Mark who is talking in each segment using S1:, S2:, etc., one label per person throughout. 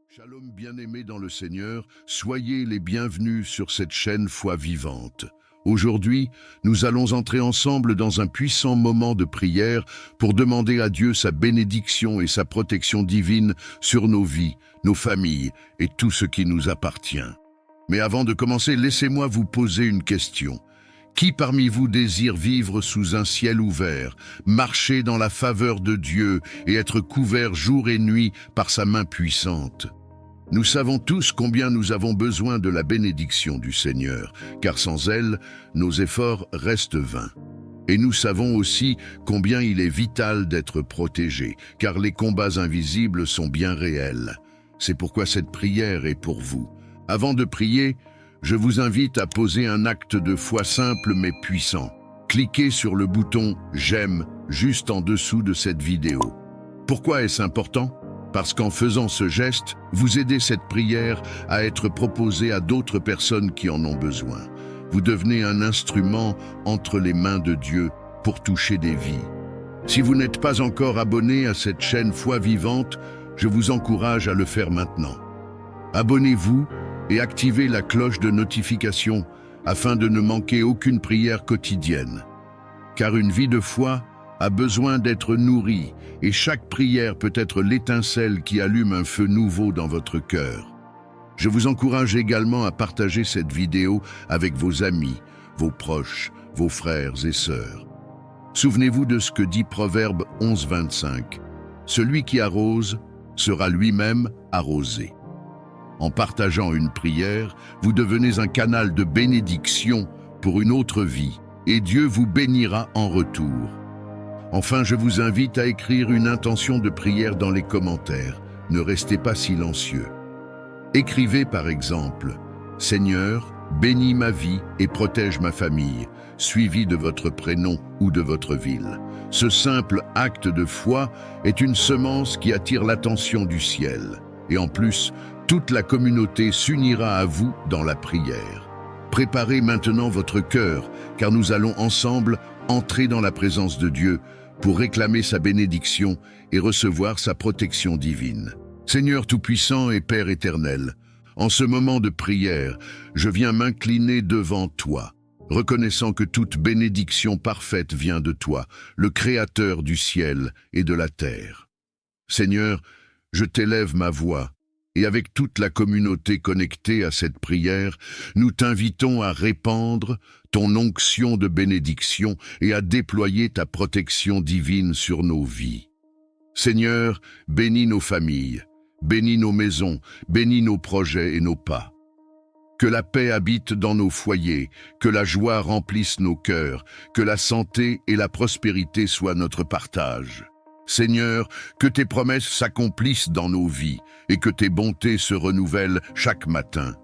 S1: Shalom bien-aimés dans le Seigneur, soyez les bienvenus sur cette chaîne Foi Vivante. Aujourd'hui, nous allons entrer ensemble dans un puissant moment de prière pour demander à Dieu sa bénédiction et sa protection divine sur nos vies, nos familles et tout ce qui nous appartient. Mais avant de commencer, laissez-moi vous poser une question. Qui parmi vous désire vivre sous un ciel ouvert, marcher dans la faveur de Dieu et être couvert jour et nuit par sa main puissante ? Nous savons tous combien nous avons besoin de la bénédiction du Seigneur, car sans elle, nos efforts restent vains. Et nous savons aussi combien il est vital d'être protégé, car les combats invisibles sont bien réels. C'est pourquoi cette prière est pour vous. Avant de prier, je vous invite à poser un acte de foi simple mais puissant. Cliquez sur le bouton « J'aime » juste en dessous de cette vidéo. Pourquoi est-ce important ? Parce qu'en faisant ce geste, vous aidez cette prière à être proposée à d'autres personnes qui en ont besoin. Vous devenez un instrument entre les mains de Dieu pour toucher des vies. Si vous n'êtes pas encore abonné à cette chaîne Foi Vivante, je vous encourage à le faire maintenant. Abonnez-vous et activez la cloche de notification afin de ne manquer aucune prière quotidienne. Car une vie de foi a besoin d'être nourrie et chaque prière peut être l'étincelle qui allume un feu nouveau dans votre cœur. Je vous encourage également à partager cette vidéo avec vos amis, vos proches, vos frères et sœurs. Souvenez-vous de ce que dit Proverbe 11:25. Celui qui arrose sera lui-même arrosé. En partageant une prière, vous devenez un canal de bénédiction pour une autre vie et Dieu vous bénira en retour. Enfin, je vous invite à écrire une intention de prière dans les commentaires. Ne restez pas silencieux. Écrivez par exemple « Seigneur, bénis ma vie et protège ma famille », suivi de votre prénom ou de votre ville. Ce simple acte de foi est une semence qui attire l'attention du ciel. Et en plus, toute la communauté s'unira à vous dans la prière. Préparez maintenant votre cœur, car nous allons ensemble entrer dans la présence de Dieu pour réclamer sa bénédiction et recevoir sa protection divine. Seigneur Tout-Puissant et Père éternel, en ce moment de prière, je viens m'incliner devant toi, reconnaissant que toute bénédiction parfaite vient de toi, le Créateur du ciel et de la terre. Seigneur, je t'élève ma voix, et avec toute la communauté connectée à cette prière, nous t'invitons à répandre ton onction de bénédiction et à déployer ta protection divine sur nos vies. Seigneur, bénis nos familles, bénis nos maisons, bénis nos projets et nos pas. Que la paix habite dans nos foyers, que la joie remplisse nos cœurs, que la santé et la prospérité soient notre partage. Seigneur, que tes promesses s'accomplissent dans nos vies et que tes bontés se renouvellent chaque matin.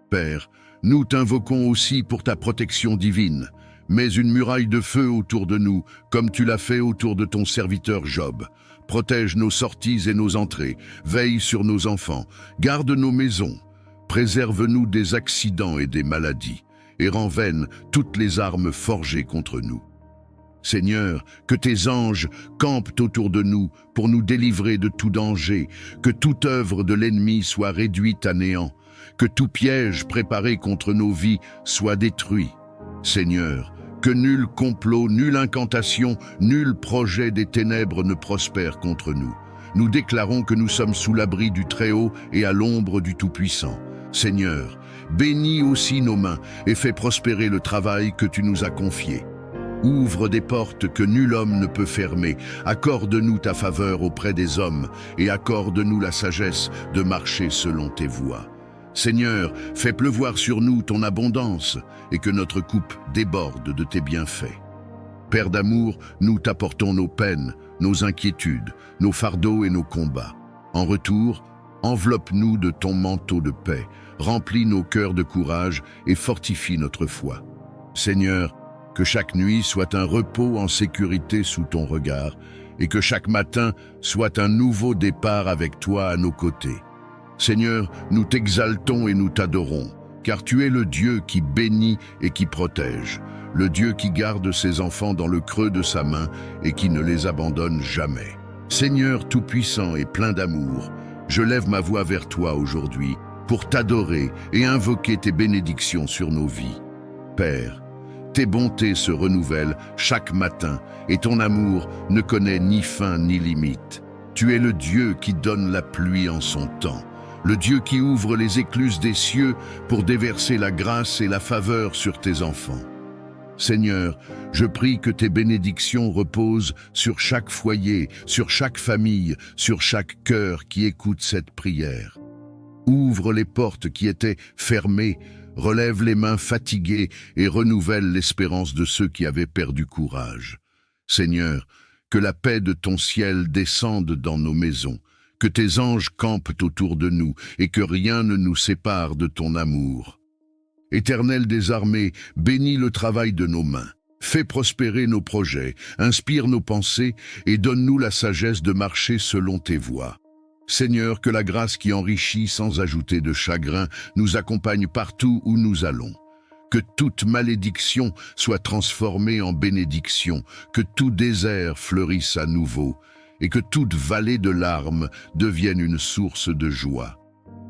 S1: Père, nous t'invoquons aussi pour ta protection divine. Mets une muraille de feu autour de nous, comme tu l'as fait autour de ton serviteur Job. Protège nos sorties et nos entrées, veille sur nos enfants, garde nos maisons. Préserve-nous des accidents et des maladies, et rends vaines toutes les armes forgées contre nous. Seigneur, que tes anges campent autour de nous pour nous délivrer de tout danger, que toute œuvre de l'ennemi soit réduite à néant, que tout piège préparé contre nos vies soit détruit. Seigneur, que nul complot, nulle incantation, nul projet des ténèbres ne prospère contre nous. Nous déclarons que nous sommes sous l'abri du Très-Haut et à l'ombre du Tout-Puissant. Seigneur, bénis aussi nos mains et fais prospérer le travail que tu nous as confié. Ouvre des portes que nul homme ne peut fermer. Accorde-nous ta faveur auprès des hommes et accorde-nous la sagesse de marcher selon tes voies. Seigneur, fais pleuvoir sur nous ton abondance et que notre coupe déborde de tes bienfaits. Père d'amour, nous t'apportons nos peines, nos inquiétudes, nos fardeaux et nos combats. En retour, enveloppe-nous de ton manteau de paix, remplis nos cœurs de courage et fortifie notre foi. Seigneur, que chaque nuit soit un repos en sécurité sous ton regard et que chaque matin soit un nouveau départ avec toi à nos côtés. Seigneur, nous t'exaltons et nous t'adorons, car tu es le Dieu qui bénit et qui protège, le Dieu qui garde ses enfants dans le creux de sa main et qui ne les abandonne jamais. Seigneur tout-puissant et plein d'amour, je lève ma voix vers toi aujourd'hui pour t'adorer et invoquer tes bénédictions sur nos vies. Père, tes bontés se renouvellent chaque matin et ton amour ne connaît ni fin ni limite. Tu es le Dieu qui donne la pluie en son temps, le Dieu qui ouvre les écluses des cieux pour déverser la grâce et la faveur sur tes enfants. Seigneur, je prie que tes bénédictions reposent sur chaque foyer, sur chaque famille, sur chaque cœur qui écoute cette prière. Ouvre les portes qui étaient fermées, relève les mains fatiguées et renouvelle l'espérance de ceux qui avaient perdu courage. Seigneur, que la paix de ton ciel descende dans nos maisons, que tes anges campent autour de nous et que rien ne nous sépare de ton amour. Éternel des armées, bénis le travail de nos mains. Fais prospérer nos projets, inspire nos pensées et donne-nous la sagesse de marcher selon tes voies. Seigneur, que la grâce qui enrichit sans ajouter de chagrin nous accompagne partout où nous allons. Que toute malédiction soit transformée en bénédiction, que tout désert fleurisse à nouveau et que toute vallée de larmes devienne une source de joie.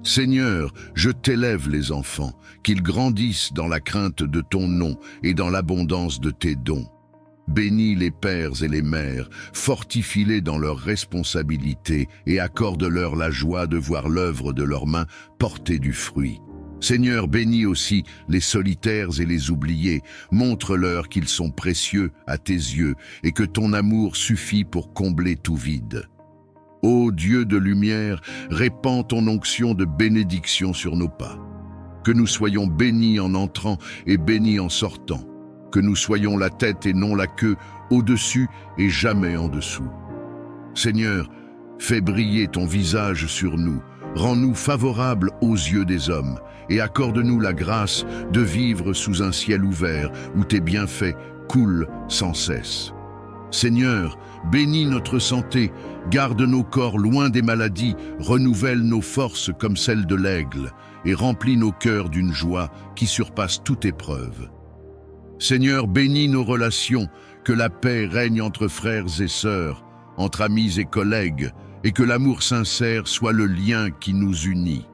S1: Seigneur, je t'élève les enfants, qu'ils grandissent dans la crainte de ton nom et dans l'abondance de tes dons. Bénis les pères et les mères, fortifie-les dans leurs responsabilités et accorde-leur la joie de voir l'œuvre de leurs mains porter du fruit. Seigneur, bénis aussi les solitaires et les oubliés, montre-leur qu'ils sont précieux à tes yeux et que ton amour suffit pour combler tout vide. Ô Dieu de lumière, répands ton onction de bénédiction sur nos pas. Que nous soyons bénis en entrant et bénis en sortant. Que nous soyons la tête et non la queue, au-dessus et jamais en dessous. Seigneur, fais briller ton visage sur nous, rends-nous favorables aux yeux des hommes et accorde-nous la grâce de vivre sous un ciel ouvert où tes bienfaits coulent sans cesse. Seigneur, bénis notre santé, garde nos corps loin des maladies, renouvelle nos forces comme celles de l'aigle et remplis nos cœurs d'une joie qui surpasse toute épreuve. Seigneur, bénis nos relations, que la paix règne entre frères et sœurs, entre amis et collègues, et que l'amour sincère soit le lien qui nous unit.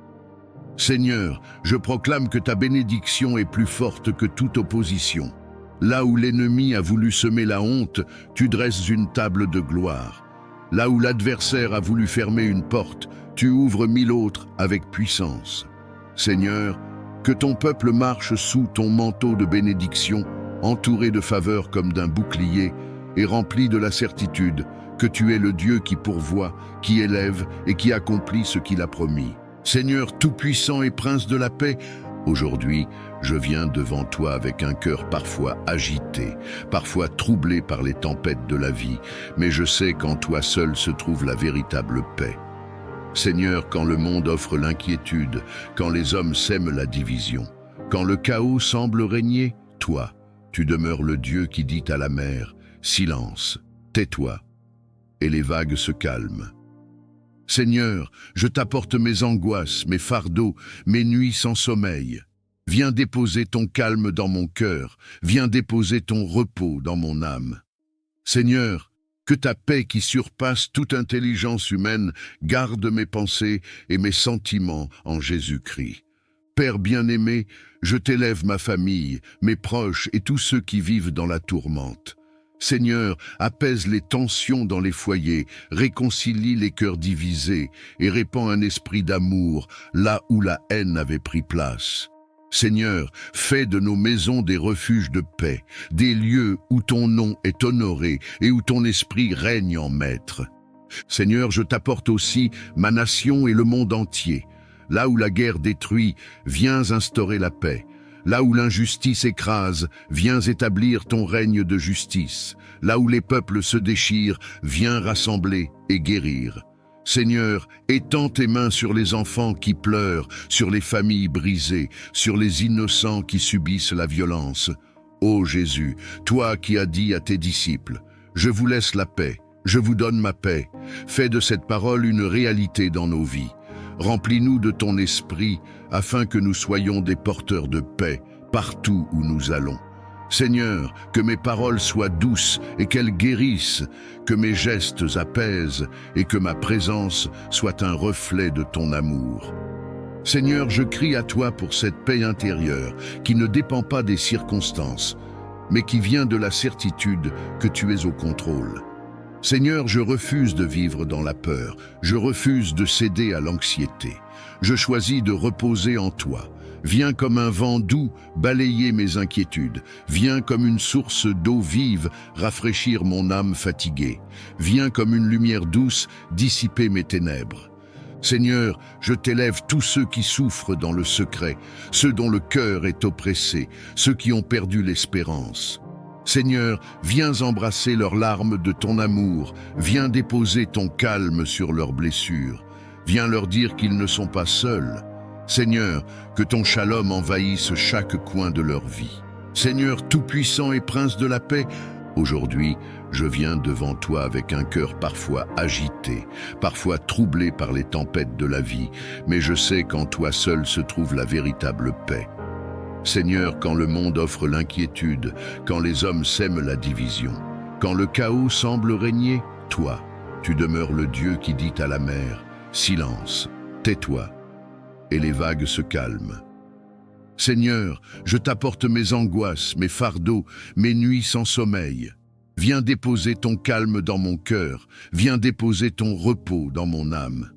S1: Seigneur, je proclame que ta bénédiction est plus forte que toute opposition. Là où l'ennemi a voulu semer la honte, tu dresses une table de gloire. Là où l'adversaire a voulu fermer une porte, tu ouvres 1000 autres avec puissance. Seigneur, que ton peuple marche sous ton manteau de bénédiction, entouré de faveur comme d'un bouclier, et rempli de la certitude que tu es le Dieu qui pourvoit, qui élève et qui accomplit ce qu'il a promis. Seigneur tout-puissant et prince de la paix, aujourd'hui, je viens devant toi avec un cœur parfois agité, parfois troublé par les tempêtes de la vie, mais je sais qu'en toi seul se trouve la véritable paix. Seigneur, quand le monde offre l'inquiétude, quand les hommes sèment la division, quand le chaos semble régner, toi, tu demeures le Dieu qui dit à la mer, « Silence, tais-toi », et les vagues se calment. Seigneur, je t'apporte mes angoisses, mes fardeaux, mes nuits sans sommeil. Viens déposer ton calme dans mon cœur, viens déposer ton repos dans mon âme. Seigneur, que ta paix qui surpasse toute intelligence humaine garde mes pensées et mes sentiments en Jésus-Christ. Père bien-aimé, je t'élève ma famille, mes proches et tous ceux qui vivent dans la tourmente. Seigneur, apaise les tensions dans les foyers, réconcilie les cœurs divisés et répand un esprit d'amour là où la haine avait pris place. Seigneur, fais de nos maisons des refuges de paix, des lieux où ton nom est honoré et où ton esprit règne en maître. Seigneur, je t'apporte aussi ma nation et le monde entier. Là où la guerre détruit, viens instaurer la paix. Là où l'injustice écrase, viens établir ton règne de justice. Là où les peuples se déchirent, viens rassembler et guérir. Seigneur, étends tes mains sur les enfants qui pleurent, sur les familles brisées, sur les innocents qui subissent la violence. Ô Jésus, toi qui as dit à tes disciples, « Je vous laisse la paix, je vous donne ma paix », fais de cette parole une réalité dans nos vies. Remplis-nous de ton esprit afin que nous soyons des porteurs de paix partout où nous allons. Seigneur, que mes paroles soient douces et qu'elles guérissent, que mes gestes apaisent et que ma présence soit un reflet de ton amour. Seigneur, je crie à toi pour cette paix intérieure qui ne dépend pas des circonstances, mais qui vient de la certitude que tu es au contrôle. Seigneur, je refuse de vivre dans la peur, je refuse de céder à l'anxiété. Je choisis de reposer en toi. Viens comme un vent doux balayer mes inquiétudes. Viens comme une source d'eau vive rafraîchir mon âme fatiguée. Viens comme une lumière douce dissiper mes ténèbres. Seigneur, je t'élève tous ceux qui souffrent dans le secret, ceux dont le cœur est oppressé, ceux qui ont perdu l'espérance. Seigneur, viens embrasser leurs larmes de ton amour, viens déposer ton calme sur leurs blessures, viens leur dire qu'ils ne sont pas seuls. Seigneur, que ton shalom envahisse chaque coin de leur vie. Seigneur tout-puissant et prince de la paix, aujourd'hui, je viens devant toi avec un cœur parfois agité, parfois troublé par les tempêtes de la vie, mais je sais qu'en toi seul se trouve la véritable paix. Seigneur, quand le monde offre l'inquiétude, quand les hommes sèment la division, quand le chaos semble régner, toi, tu demeures le Dieu qui dit à la mer, « Silence, tais-toi » et les vagues se calment. Seigneur, je t'apporte mes angoisses, mes fardeaux, mes nuits sans sommeil. Viens déposer ton calme dans mon cœur, viens déposer ton repos dans mon âme.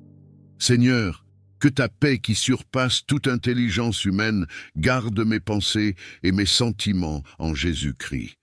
S1: Seigneur, que ta paix qui surpasse toute intelligence humaine garde mes pensées et mes sentiments en Jésus-Christ.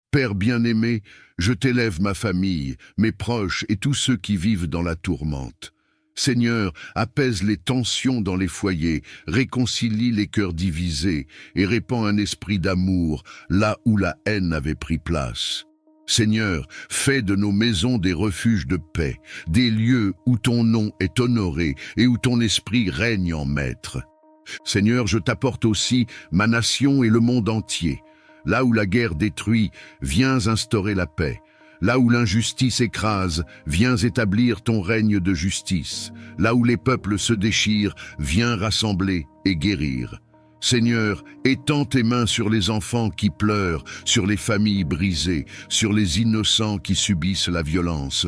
S1: Père bien-aimé, je t'élève ma famille, mes proches et tous ceux qui vivent dans la tourmente. Seigneur, apaise les tensions dans les foyers, réconcilie les cœurs divisés et répand un esprit d'amour là où la haine avait pris place. Seigneur, fais de nos maisons des refuges de paix, des lieux où ton nom est honoré et où ton esprit règne en maître. Seigneur, je t'apporte aussi ma nation et le monde entier. Là où la guerre détruit, viens instaurer la paix. Là où l'injustice écrase, viens établir ton règne de justice. Là où les peuples se déchirent, viens rassembler et guérir. Seigneur, étends tes mains sur les enfants qui pleurent, sur les familles brisées, sur les innocents qui subissent la violence.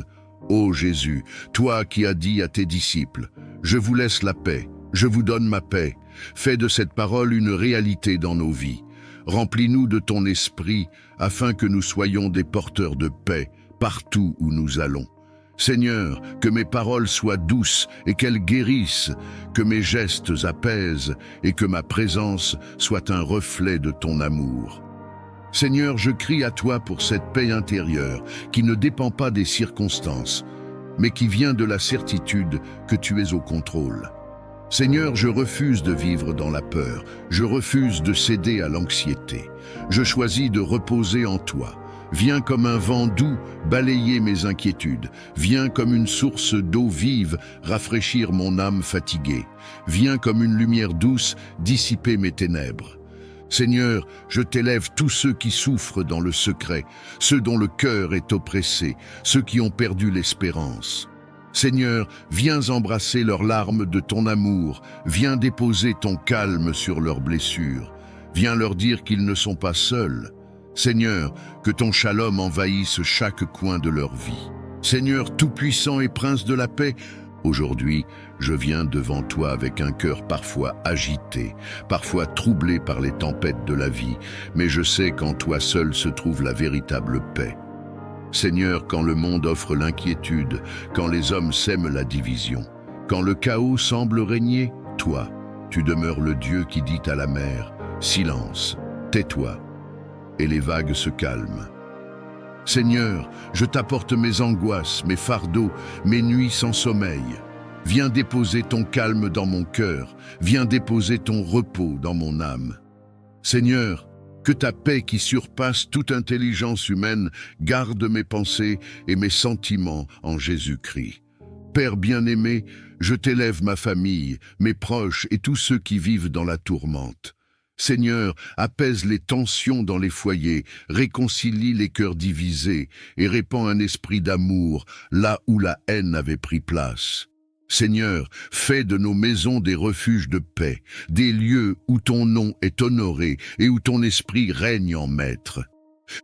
S1: Ô Jésus, toi qui as dit à tes disciples, « Je vous laisse la paix, je vous donne ma paix », fais de cette parole une réalité dans nos vies. Remplis-nous de ton esprit, afin que nous soyons des porteurs de paix partout où nous allons. Seigneur, que mes paroles soient douces et qu'elles guérissent, que mes gestes apaisent et que ma présence soit un reflet de ton amour. Seigneur, je crie à toi pour cette paix intérieure qui ne dépend pas des circonstances, mais qui vient de la certitude que tu es au contrôle. Seigneur, je refuse de vivre dans la peur, je refuse de céder à l'anxiété. Je choisis de reposer en toi. Viens comme un vent doux balayer mes inquiétudes. Viens comme une source d'eau vive rafraîchir mon âme fatiguée. Viens comme une lumière douce dissiper mes ténèbres. Seigneur, je t'élève tous ceux qui souffrent dans le secret, ceux dont le cœur est oppressé, ceux qui ont perdu l'espérance. Seigneur, viens embrasser leurs larmes de ton amour, viens déposer ton calme sur leurs blessures, viens leur dire qu'ils ne sont pas seuls. Seigneur, que ton shalom envahisse chaque coin de leur vie. Seigneur tout-puissant et prince de la paix, aujourd'hui, je viens devant toi avec un cœur parfois agité, parfois troublé par les tempêtes de la vie, mais je sais qu'en toi seul se trouve la véritable paix. Seigneur, quand le monde offre l'inquiétude, quand les hommes sèment la division, quand le chaos semble régner, toi, tu demeures le Dieu qui dit à la mer, « Silence, tais-toi » et les vagues se calment. Seigneur, je t'apporte mes angoisses, mes fardeaux, mes nuits sans sommeil. Viens déposer ton calme dans mon cœur, viens déposer ton repos dans mon âme. Seigneur, que ta paix qui surpasse toute intelligence humaine garde mes pensées et mes sentiments en Jésus-Christ. Père bien-aimé, je t'élève ma famille, mes proches et tous ceux qui vivent dans la tourmente. Seigneur, apaise les tensions dans les foyers, réconcilie les cœurs divisés et répand un esprit d'amour là où la haine avait pris place. Seigneur, fais de nos maisons des refuges de paix, des lieux où ton nom est honoré et où ton esprit règne en maître.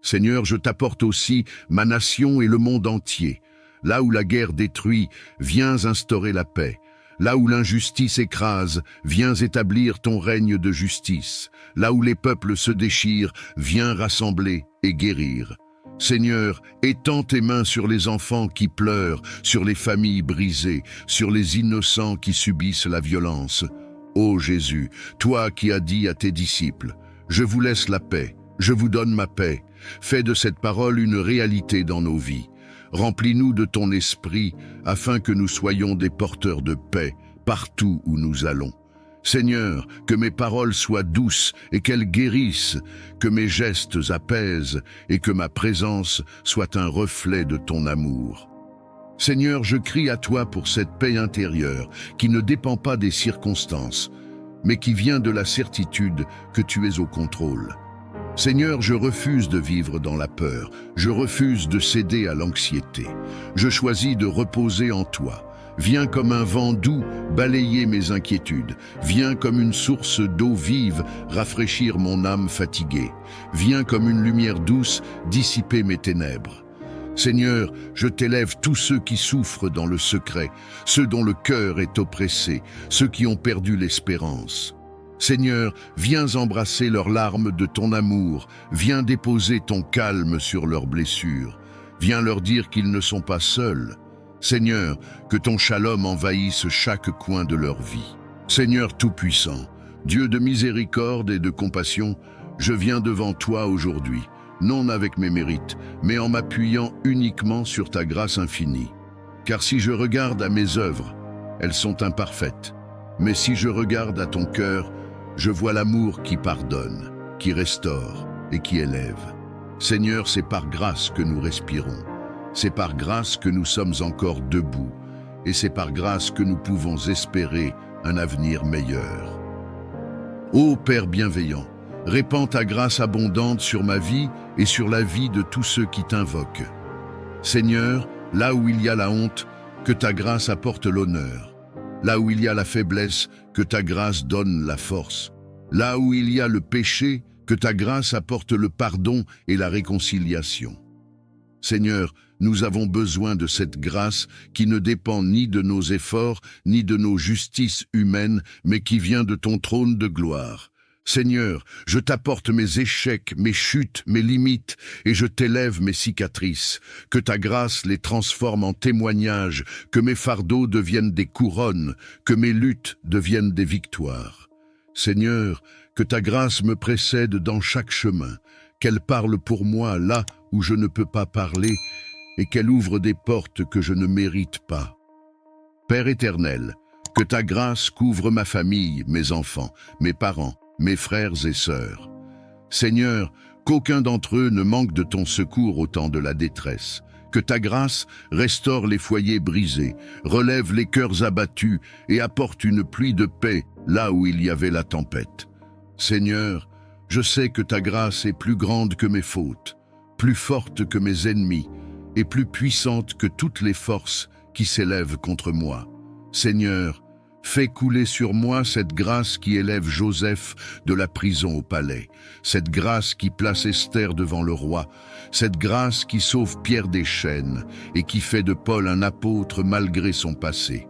S1: Seigneur, je t'apporte aussi ma nation et le monde entier. Là où la guerre détruit, viens instaurer la paix. Là où l'injustice écrase, viens établir ton règne de justice. Là où les peuples se déchirent, viens rassembler et guérir. Seigneur, étends tes mains sur les enfants qui pleurent, sur les familles brisées, sur les innocents qui subissent la violence. Ô Jésus, toi qui as dit à tes disciples, « Je vous laisse la paix, je vous donne ma paix », fais de cette parole une réalité dans nos vies. Remplis-nous de ton esprit afin que nous soyons des porteurs de paix partout où nous allons. Seigneur, que mes paroles soient douces et qu'elles guérissent, que mes gestes apaisent et que ma présence soit un reflet de ton amour. Seigneur, je crie à toi pour cette paix intérieure qui ne dépend pas des circonstances, mais qui vient de la certitude que tu es au contrôle. Seigneur, je refuse de vivre dans la peur, je refuse de céder à l'anxiété. Je choisis de reposer en toi. Viens comme un vent doux balayer mes inquiétudes. Viens comme une source d'eau vive rafraîchir mon âme fatiguée. Viens comme une lumière douce dissiper mes ténèbres. Seigneur, je t'élève tous ceux qui souffrent dans le secret, ceux dont le cœur est oppressé, ceux qui ont perdu l'espérance. Seigneur, viens embrasser leurs larmes de ton amour, viens déposer ton calme sur leurs blessures, viens leur dire qu'ils ne sont pas seuls. Seigneur, que ton shalom envahisse chaque coin de leur vie. Seigneur Tout-Puissant, Dieu de miséricorde et de compassion, je viens devant toi aujourd'hui, non avec mes mérites, mais en m'appuyant uniquement sur ta grâce infinie. Car si je regarde à mes œuvres, elles sont imparfaites. Mais si je regarde à ton cœur, je vois l'amour qui pardonne, qui restaure et qui élève. Seigneur, c'est par grâce que nous respirons. C'est par grâce que nous sommes encore debout. Et c'est par grâce que nous pouvons espérer un avenir meilleur. Ô Père bienveillant, répands ta grâce abondante sur ma vie et sur la vie de tous ceux qui t'invoquent. Seigneur, là où il y a la honte, que ta grâce apporte l'honneur. Là où il y a la faiblesse, que ta grâce donne la force. Là où il y a le péché, que ta grâce apporte le pardon et la réconciliation. Seigneur, nous avons besoin de cette grâce qui ne dépend ni de nos efforts, ni de nos justices humaines, mais qui vient de ton trône de gloire. Seigneur, je t'apporte mes échecs, mes chutes, mes limites, et je t'élève mes cicatrices. Que ta grâce les transforme en témoignages, que mes fardeaux deviennent des couronnes, que mes luttes deviennent des victoires. Seigneur, que ta grâce me précède dans chaque chemin, qu'elle parle pour moi là où je ne peux pas parler, et qu'elle ouvre des portes que je ne mérite pas. Père éternel, que ta grâce couvre ma famille, mes enfants, mes parents, mes frères et sœurs. Seigneur, qu'aucun d'entre eux ne manque de ton secours au temps de la détresse. Que ta grâce restaure les foyers brisés, relève les cœurs abattus et apporte une pluie de paix là où il y avait la tempête. Seigneur, je sais que ta grâce est plus grande que mes fautes, plus forte que mes ennemis et plus puissante que toutes les forces qui s'élèvent contre moi. Seigneur, fais couler sur moi cette grâce qui élève Joseph de la prison au palais, cette grâce qui place Esther devant le roi, cette grâce qui sauve Pierre des chaînes et qui fait de Paul un apôtre malgré son passé.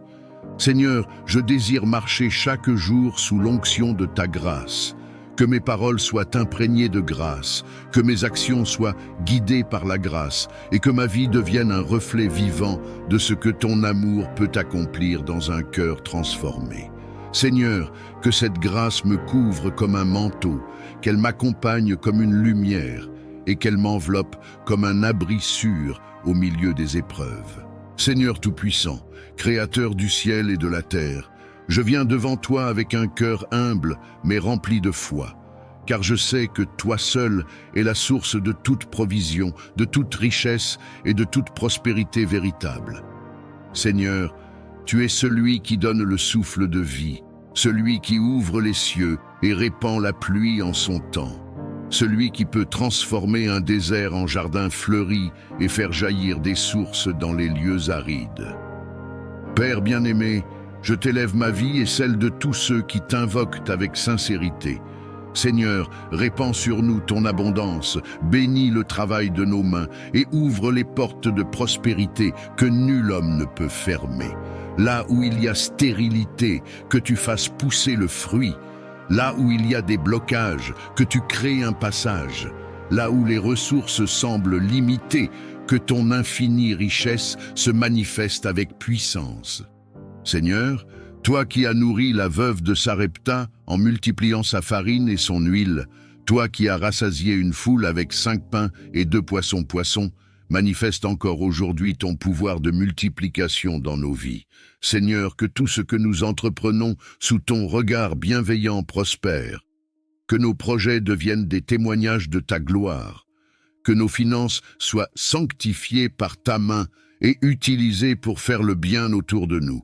S1: Seigneur, je désire marcher chaque jour sous l'onction de ta grâce. Que mes paroles soient imprégnées de grâce, que mes actions soient guidées par la grâce et que ma vie devienne un reflet vivant de ce que ton amour peut accomplir dans un cœur transformé. Seigneur, que cette grâce me couvre comme un manteau, qu'elle m'accompagne comme une lumière et qu'elle m'enveloppe comme un abri sûr au milieu des épreuves. Seigneur Tout-Puissant, Créateur du ciel et de la terre, je viens devant toi avec un cœur humble, mais rempli de foi, car je sais que toi seul es la source de toute provision, de toute richesse et de toute prospérité véritable. Seigneur, tu es celui qui donne le souffle de vie, celui qui ouvre les cieux et répand la pluie en son temps, celui qui peut transformer un désert en jardin fleuri et faire jaillir des sources dans les lieux arides. Père bien-aimé, je t'élève ma vie et celle de tous ceux qui t'invoquent avec sincérité. Seigneur, répands sur nous ton abondance, bénis le travail de nos mains et ouvre les portes de prospérité que nul homme ne peut fermer. Là où il y a stérilité, que tu fasses pousser le fruit. Là où il y a des blocages, que tu crées un passage. Là où les ressources semblent limitées, que ton infinie richesse se manifeste avec puissance. Seigneur, toi qui as nourri la veuve de Sarepta en multipliant sa farine et son huile, toi qui as rassasié une foule avec 5 pains et 2 poissons, manifeste encore aujourd'hui ton pouvoir de multiplication dans nos vies. Seigneur, que tout ce que nous entreprenons sous ton regard bienveillant prospère. Que nos projets deviennent des témoignages de ta gloire. Que nos finances soient sanctifiées par ta main et utilisées pour faire le bien autour de nous.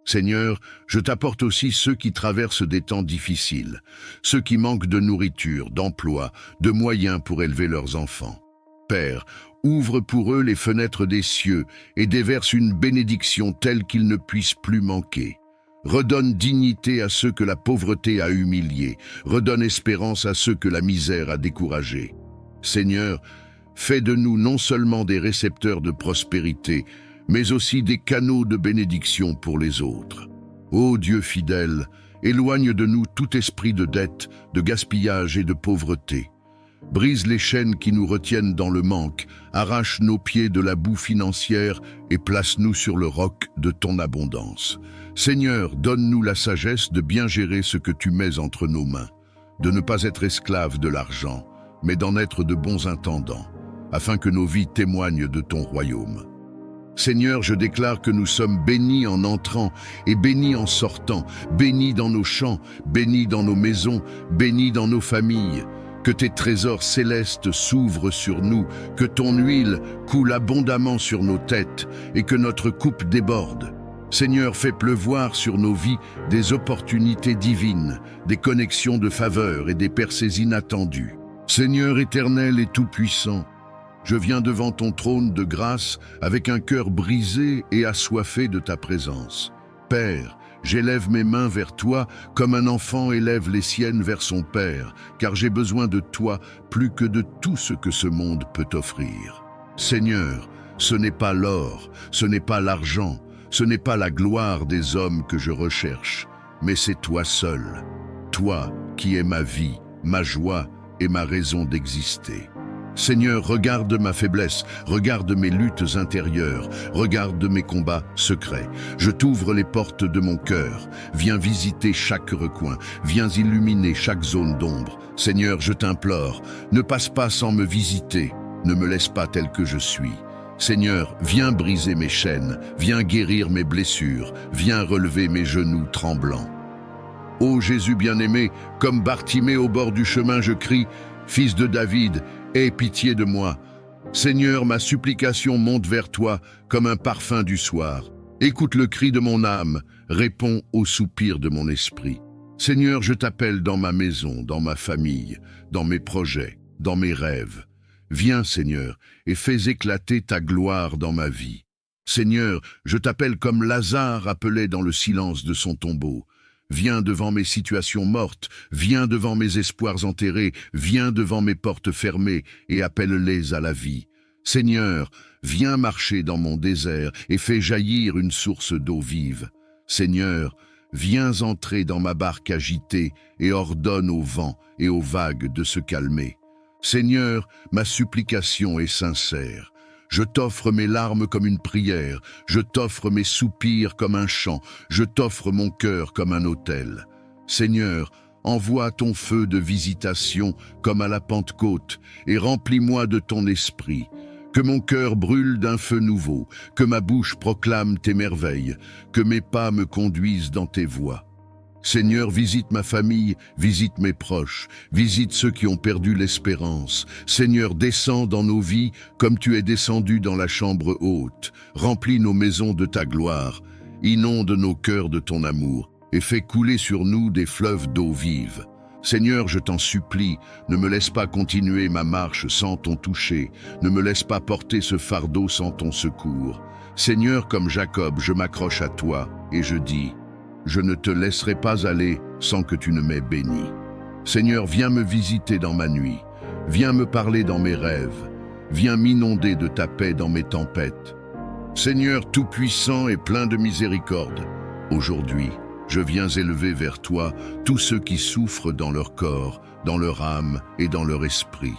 S1: Seigneur, je t'apporte aussi ceux qui traversent des temps difficiles, ceux qui manquent de nourriture, d'emploi, de moyens pour élever leurs enfants. Père, ouvre pour eux les fenêtres des cieux et déverse une bénédiction telle qu'ils ne puissent plus manquer. Redonne dignité à ceux que la pauvreté a humiliés, redonne espérance à ceux que la misère a découragés. Seigneur, fais de nous non seulement des récepteurs de prospérité, mais aussi des canaux de bénédiction pour les autres. Ô Dieu fidèle, éloigne de nous tout esprit de dette, de gaspillage et de pauvreté. Brise les chaînes qui nous retiennent dans le manque, arrache nos pieds de la boue financière et place-nous sur le roc de ton abondance. Seigneur, donne-nous la sagesse de bien gérer ce que tu mets entre nos mains, de ne pas être esclaves de l'argent, mais d'en être de bons intendants, afin que nos vies témoignent de ton royaume. Seigneur, je déclare que nous sommes bénis en entrant et bénis en sortant, bénis dans nos champs, bénis dans nos maisons, bénis dans nos familles. Que tes trésors célestes s'ouvrent sur nous, que ton huile coule abondamment sur nos têtes et que notre coupe déborde. Seigneur, fais pleuvoir sur nos vies des opportunités divines, des connexions de faveur et des percées inattendues. Seigneur éternel et tout-puissant, je viens devant ton trône de grâce avec un cœur brisé et assoiffé de ta présence. Père, j'élève mes mains vers toi comme un enfant élève les siennes vers son père, car j'ai besoin de toi plus que de tout ce que ce monde peut offrir. Seigneur, ce n'est pas l'or, ce n'est pas l'argent, ce n'est pas la gloire des hommes que je recherche, mais c'est toi seul, toi qui es ma vie, ma joie et ma raison d'exister. Seigneur, regarde ma faiblesse, regarde mes luttes intérieures, regarde mes combats secrets. Je t'ouvre les portes de mon cœur. Viens visiter chaque recoin, viens illuminer chaque zone d'ombre. Seigneur, je t'implore, ne passe pas sans me visiter, ne me laisse pas tel que je suis. Seigneur, viens briser mes chaînes, viens guérir mes blessures, viens relever mes genoux tremblants. Ô Jésus bien-aimé, comme Bartimée au bord du chemin, je crie, « Fils de David, aie pitié de moi. » Seigneur, ma supplication monte vers toi comme un parfum du soir. Écoute le cri de mon âme, réponds au soupir de mon esprit. Seigneur, je t'appelle dans ma maison, dans ma famille, dans mes projets, dans mes rêves. Viens, Seigneur, et fais éclater ta gloire dans ma vie. Seigneur, je t'appelle comme Lazare appelait dans le silence de son tombeau. Viens devant mes situations mortes, viens devant mes espoirs enterrés, viens devant mes portes fermées et appelle-les à la vie. Seigneur, viens marcher dans mon désert et fais jaillir une source d'eau vive. Seigneur, viens entrer dans ma barque agitée et ordonne au vent et aux vagues de se calmer. Seigneur, ma supplication est sincère. Je t'offre mes larmes comme une prière, je t'offre mes soupirs comme un chant, je t'offre mon cœur comme un autel. Seigneur, envoie ton feu de visitation comme à la Pentecôte et remplis-moi de ton esprit. Que mon cœur brûle d'un feu nouveau, que ma bouche proclame tes merveilles, que mes pas me conduisent dans tes voies. Seigneur, visite ma famille, visite mes proches, visite ceux qui ont perdu l'espérance. Seigneur, descends dans nos vies comme tu es descendu dans la chambre haute. Remplis nos maisons de ta gloire, inonde nos cœurs de ton amour et fais couler sur nous des fleuves d'eau vive. Seigneur, je t'en supplie, ne me laisse pas continuer ma marche sans ton toucher, ne me laisse pas porter ce fardeau sans ton secours. Seigneur, comme Jacob, je m'accroche à toi et je dis, je ne te laisserai pas aller sans que tu ne m'aies béni. Seigneur, viens me visiter dans ma nuit, viens me parler dans mes rêves, viens m'inonder de ta paix dans mes tempêtes. Seigneur tout-puissant et plein de miséricorde, aujourd'hui, je viens élever vers toi tous ceux qui souffrent dans leur corps, dans leur âme et dans leur esprit.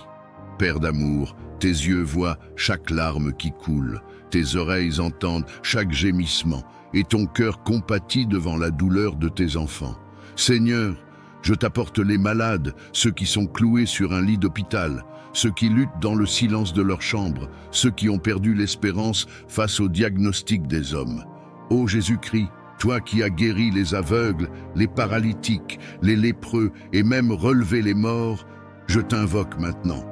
S1: Père d'amour, tes yeux voient chaque larme qui coule, tes oreilles entendent chaque gémissement, et ton cœur compatit devant la douleur de tes enfants. Seigneur, je t'apporte les malades, ceux qui sont cloués sur un lit d'hôpital, ceux qui luttent dans le silence de leur chambre, ceux qui ont perdu l'espérance face au diagnostic des hommes. Ô Jésus-Christ, toi qui as guéri les aveugles, les paralytiques, les lépreux et même relevé les morts, je t'invoque maintenant.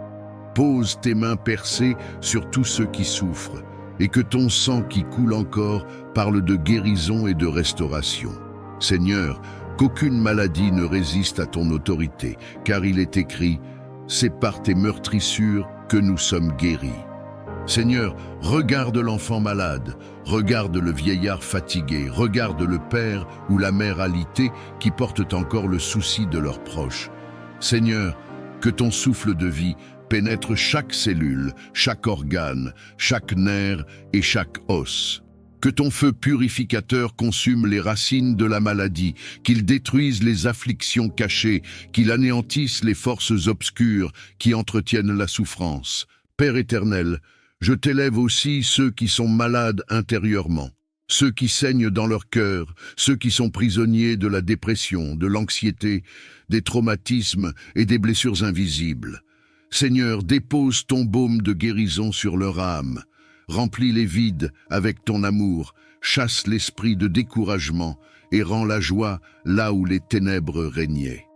S1: Pose tes mains percées sur tous ceux qui souffrent, et que ton sang qui coule encore parle de guérison et de restauration. Seigneur, qu'aucune maladie ne résiste à ton autorité, car il est écrit « C'est par tes meurtrissures que nous sommes guéris ». Seigneur, regarde l'enfant malade, regarde le vieillard fatigué, regarde le père ou la mère alitée qui portent encore le souci de leurs proches. Seigneur, que ton souffle de vie pénètre chaque cellule, chaque organe, chaque nerf et chaque os. Que ton feu purificateur consume les racines de la maladie, qu'il détruise les afflictions cachées, qu'il anéantisse les forces obscures qui entretiennent la souffrance. Père éternel, je t'élève aussi ceux qui sont malades intérieurement, ceux qui saignent dans leur cœur, ceux qui sont prisonniers de la dépression, de l'anxiété, des traumatismes et des blessures invisibles. Seigneur, dépose ton baume de guérison sur leur âme, remplis les vides avec ton amour, chasse l'esprit de découragement et rends la joie là où les ténèbres régnaient.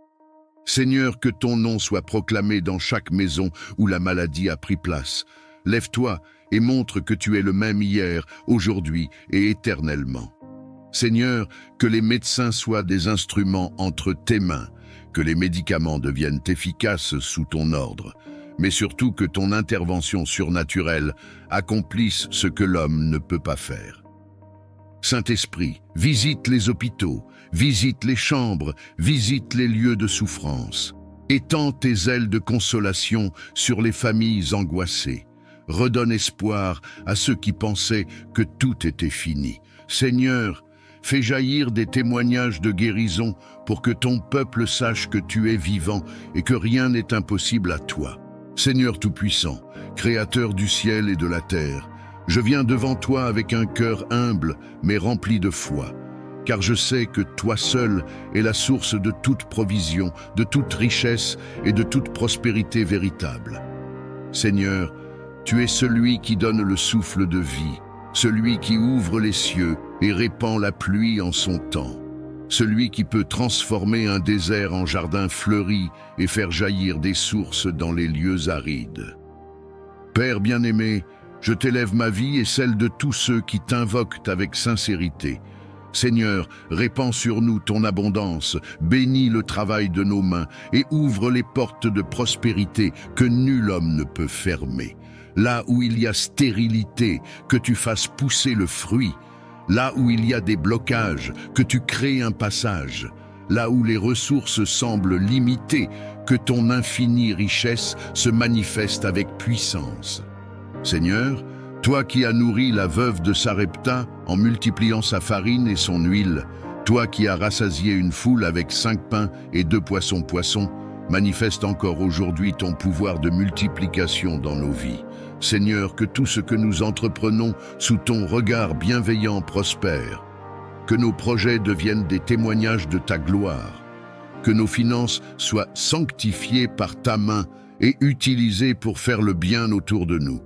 S1: Seigneur, que ton nom soit proclamé dans chaque maison où la maladie a pris place. Lève-toi et montre que tu es le même hier, aujourd'hui et éternellement. Seigneur, que les médecins soient des instruments entre tes mains, que les médicaments deviennent efficaces sous ton ordre, mais surtout que ton intervention surnaturelle accomplisse ce que l'homme ne peut pas faire. Saint-Esprit, visite les hôpitaux, visite les chambres, visite les lieux de souffrance. Étends tes ailes de consolation sur les familles angoissées. Redonne espoir à ceux qui pensaient que tout était fini. Seigneur, fais jaillir des témoignages de guérison pour que ton peuple sache que tu es vivant et que rien n'est impossible à toi. Seigneur Tout-Puissant, Créateur du ciel et de la terre, je viens devant toi avec un cœur humble mais rempli de foi, car je sais que toi seul es la source de toute provision, de toute richesse et de toute prospérité véritable. Seigneur, tu es celui qui donne le souffle de vie, celui qui ouvre les cieux et répand la pluie en son temps, celui qui peut transformer un désert en jardin fleuri et faire jaillir des sources dans les lieux arides. Père bien-aimé, je t'élève ma vie et celle de tous ceux qui t'invoquent avec sincérité. Seigneur, répands sur nous ton abondance, bénis le travail de nos mains et ouvre les portes de prospérité que nul homme ne peut fermer. Là où il y a stérilité, que tu fasses pousser le fruit. Là où il y a des blocages, que tu crées un passage. Là où les ressources semblent limitées, que ton infinie richesse se manifeste avec puissance. Seigneur, toi qui as nourri la veuve de Sarepta en multipliant sa farine et son huile, toi qui as rassasié une foule avec 5 pains et 2 poissons, manifeste encore aujourd'hui ton pouvoir de multiplication dans nos vies. Seigneur, que tout ce que nous entreprenons sous ton regard bienveillant prospère, que nos projets deviennent des témoignages de ta gloire, que nos finances soient sanctifiées par ta main et utilisées pour faire le bien autour de nous.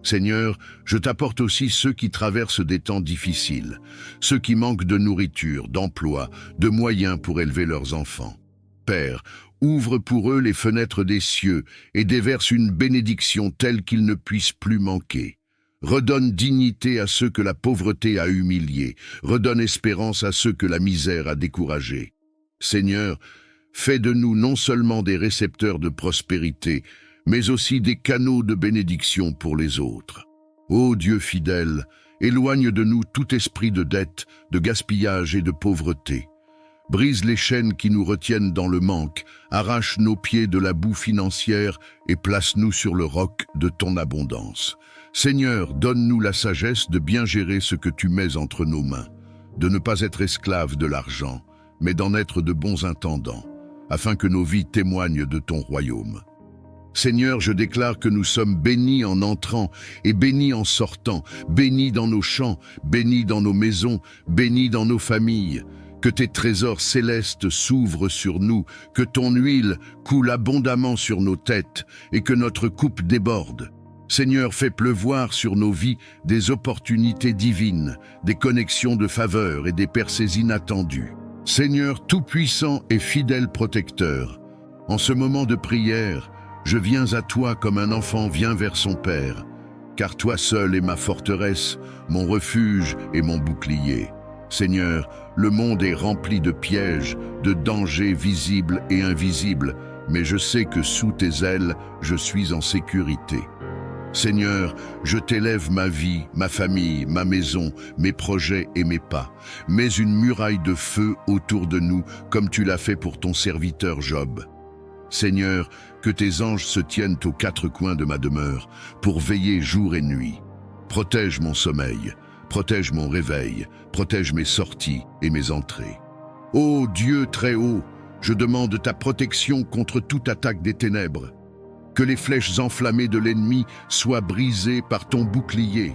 S1: Seigneur, je t'apporte aussi ceux qui traversent des temps difficiles, ceux qui manquent de nourriture, d'emploi, de moyens pour élever leurs enfants. Père, ouvre pour eux les fenêtres des cieux et déverse une bénédiction telle qu'ils ne puissent plus manquer. Redonne dignité à ceux que la pauvreté a humiliés, redonne espérance à ceux que la misère a découragés. Seigneur, fais de nous non seulement des récepteurs de prospérité, mais aussi des canaux de bénédiction pour les autres. Ô Dieu fidèle, Éloigne de nous tout esprit de dette, de gaspillage et de pauvreté. Brise les chaînes qui nous retiennent dans le manque, arrache nos pieds de la boue financière et place-nous sur le roc de ton abondance. Seigneur, donne-nous la sagesse de bien gérer ce que tu mets entre nos mains, de ne pas être esclaves de l'argent, mais d'en être de bons intendants, afin que nos vies témoignent de ton royaume. Seigneur, je déclare que nous sommes bénis en entrant et bénis en sortant, bénis dans nos champs, bénis dans nos maisons, bénis dans nos familles. Que tes trésors célestes s'ouvrent sur nous, que ton huile coule abondamment sur nos têtes et que notre coupe déborde. Seigneur, fais pleuvoir sur nos vies des opportunités divines, des connexions de faveur et des percées inattendues. Seigneur tout-puissant et fidèle protecteur, en ce moment de prière, je viens à toi comme un enfant vient vers son père, car toi seul es ma forteresse, mon refuge et mon bouclier. Seigneur, le monde est rempli de pièges, de dangers visibles et invisibles, mais je sais que sous tes ailes, je suis en sécurité. Seigneur, je t'élève ma vie, ma famille, ma maison, mes projets et mes pas. Mets une muraille de feu autour de nous, comme tu l'as fait pour ton serviteur Job. Seigneur, que tes anges se tiennent aux quatre coins de ma demeure, pour veiller jour et nuit. Protège mon sommeil, protège mon réveil, protège mes sorties et mes entrées. Ô Dieu très haut, je demande ta protection contre toute attaque des ténèbres. Que les flèches enflammées de l'ennemi soient brisées par ton bouclier.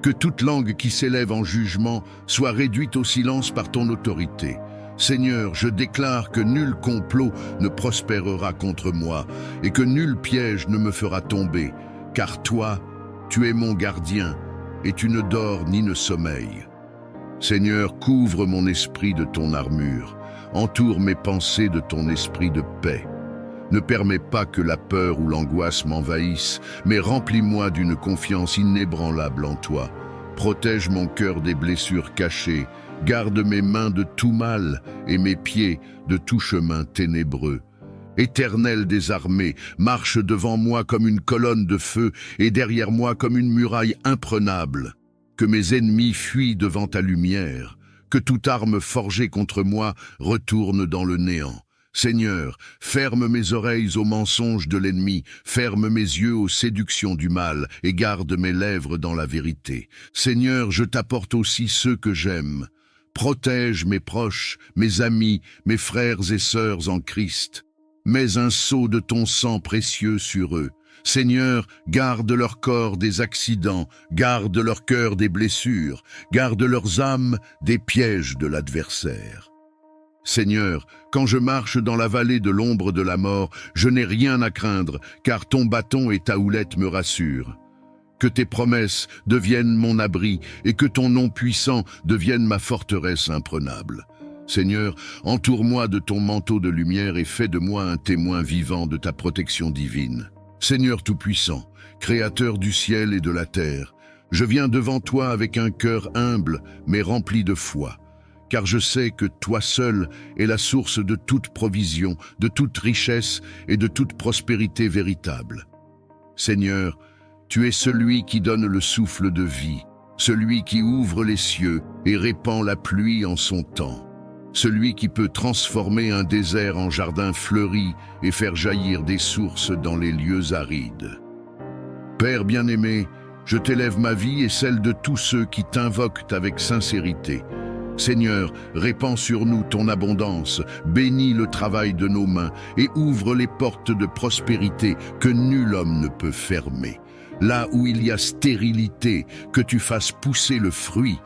S1: Que toute langue qui s'élève en jugement soit réduite au silence par ton autorité. Seigneur, je déclare que nul complot ne prospérera contre moi et que nul piège ne me fera tomber, car toi, tu es mon gardien et tu ne dors ni ne sommeilles. Seigneur, couvre mon esprit de ton armure, entoure mes pensées de ton esprit de paix. Ne permets pas que la peur ou l'angoisse m'envahissent, mais remplis-moi d'une confiance inébranlable en toi. Protège mon cœur des blessures cachées, garde mes mains de tout mal et mes pieds de tout chemin ténébreux. Éternel des armées, marche devant moi comme une colonne de feu et derrière moi comme une muraille imprenable. Que mes ennemis fuient devant ta lumière, que toute arme forgée contre moi retourne dans le néant. Seigneur, ferme mes oreilles aux mensonges de l'ennemi, ferme mes yeux aux séductions du mal et garde mes lèvres dans la vérité. Seigneur, je t'apporte aussi ceux que j'aime. Protège mes proches, mes amis, mes frères et sœurs en Christ. Mets un sceau de ton sang précieux sur eux. Seigneur, garde leur corps des accidents, garde leur cœur des blessures, garde leurs âmes des pièges de l'adversaire. Seigneur, quand je marche dans la vallée de l'ombre de la mort, je n'ai rien à craindre, car ton bâton et ta houlette me rassurent. Que tes promesses deviennent mon abri et que ton nom puissant devienne ma forteresse imprenable. Seigneur, entoure-moi de ton manteau de lumière et fais de moi un témoin vivant de ta protection divine. Seigneur tout-puissant, créateur du ciel et de la terre, je viens devant toi avec un cœur humble mais rempli de foi. Car je sais que toi seul es la source de toute provision, de toute richesse et de toute prospérité véritable. Seigneur, tu es celui qui donne le souffle de vie, celui qui ouvre les cieux et répand la pluie en son temps, celui qui peut transformer un désert en jardin fleuri et faire jaillir des sources dans les lieux arides. Père bien-aimé, je t'élève ma vie et celle de tous ceux qui t'invoquent avec sincérité. Seigneur, répands sur nous ton abondance, bénis le travail de nos mains et ouvre les portes de prospérité que nul homme ne peut fermer. Là où il y a stérilité, que tu fasses pousser le fruit.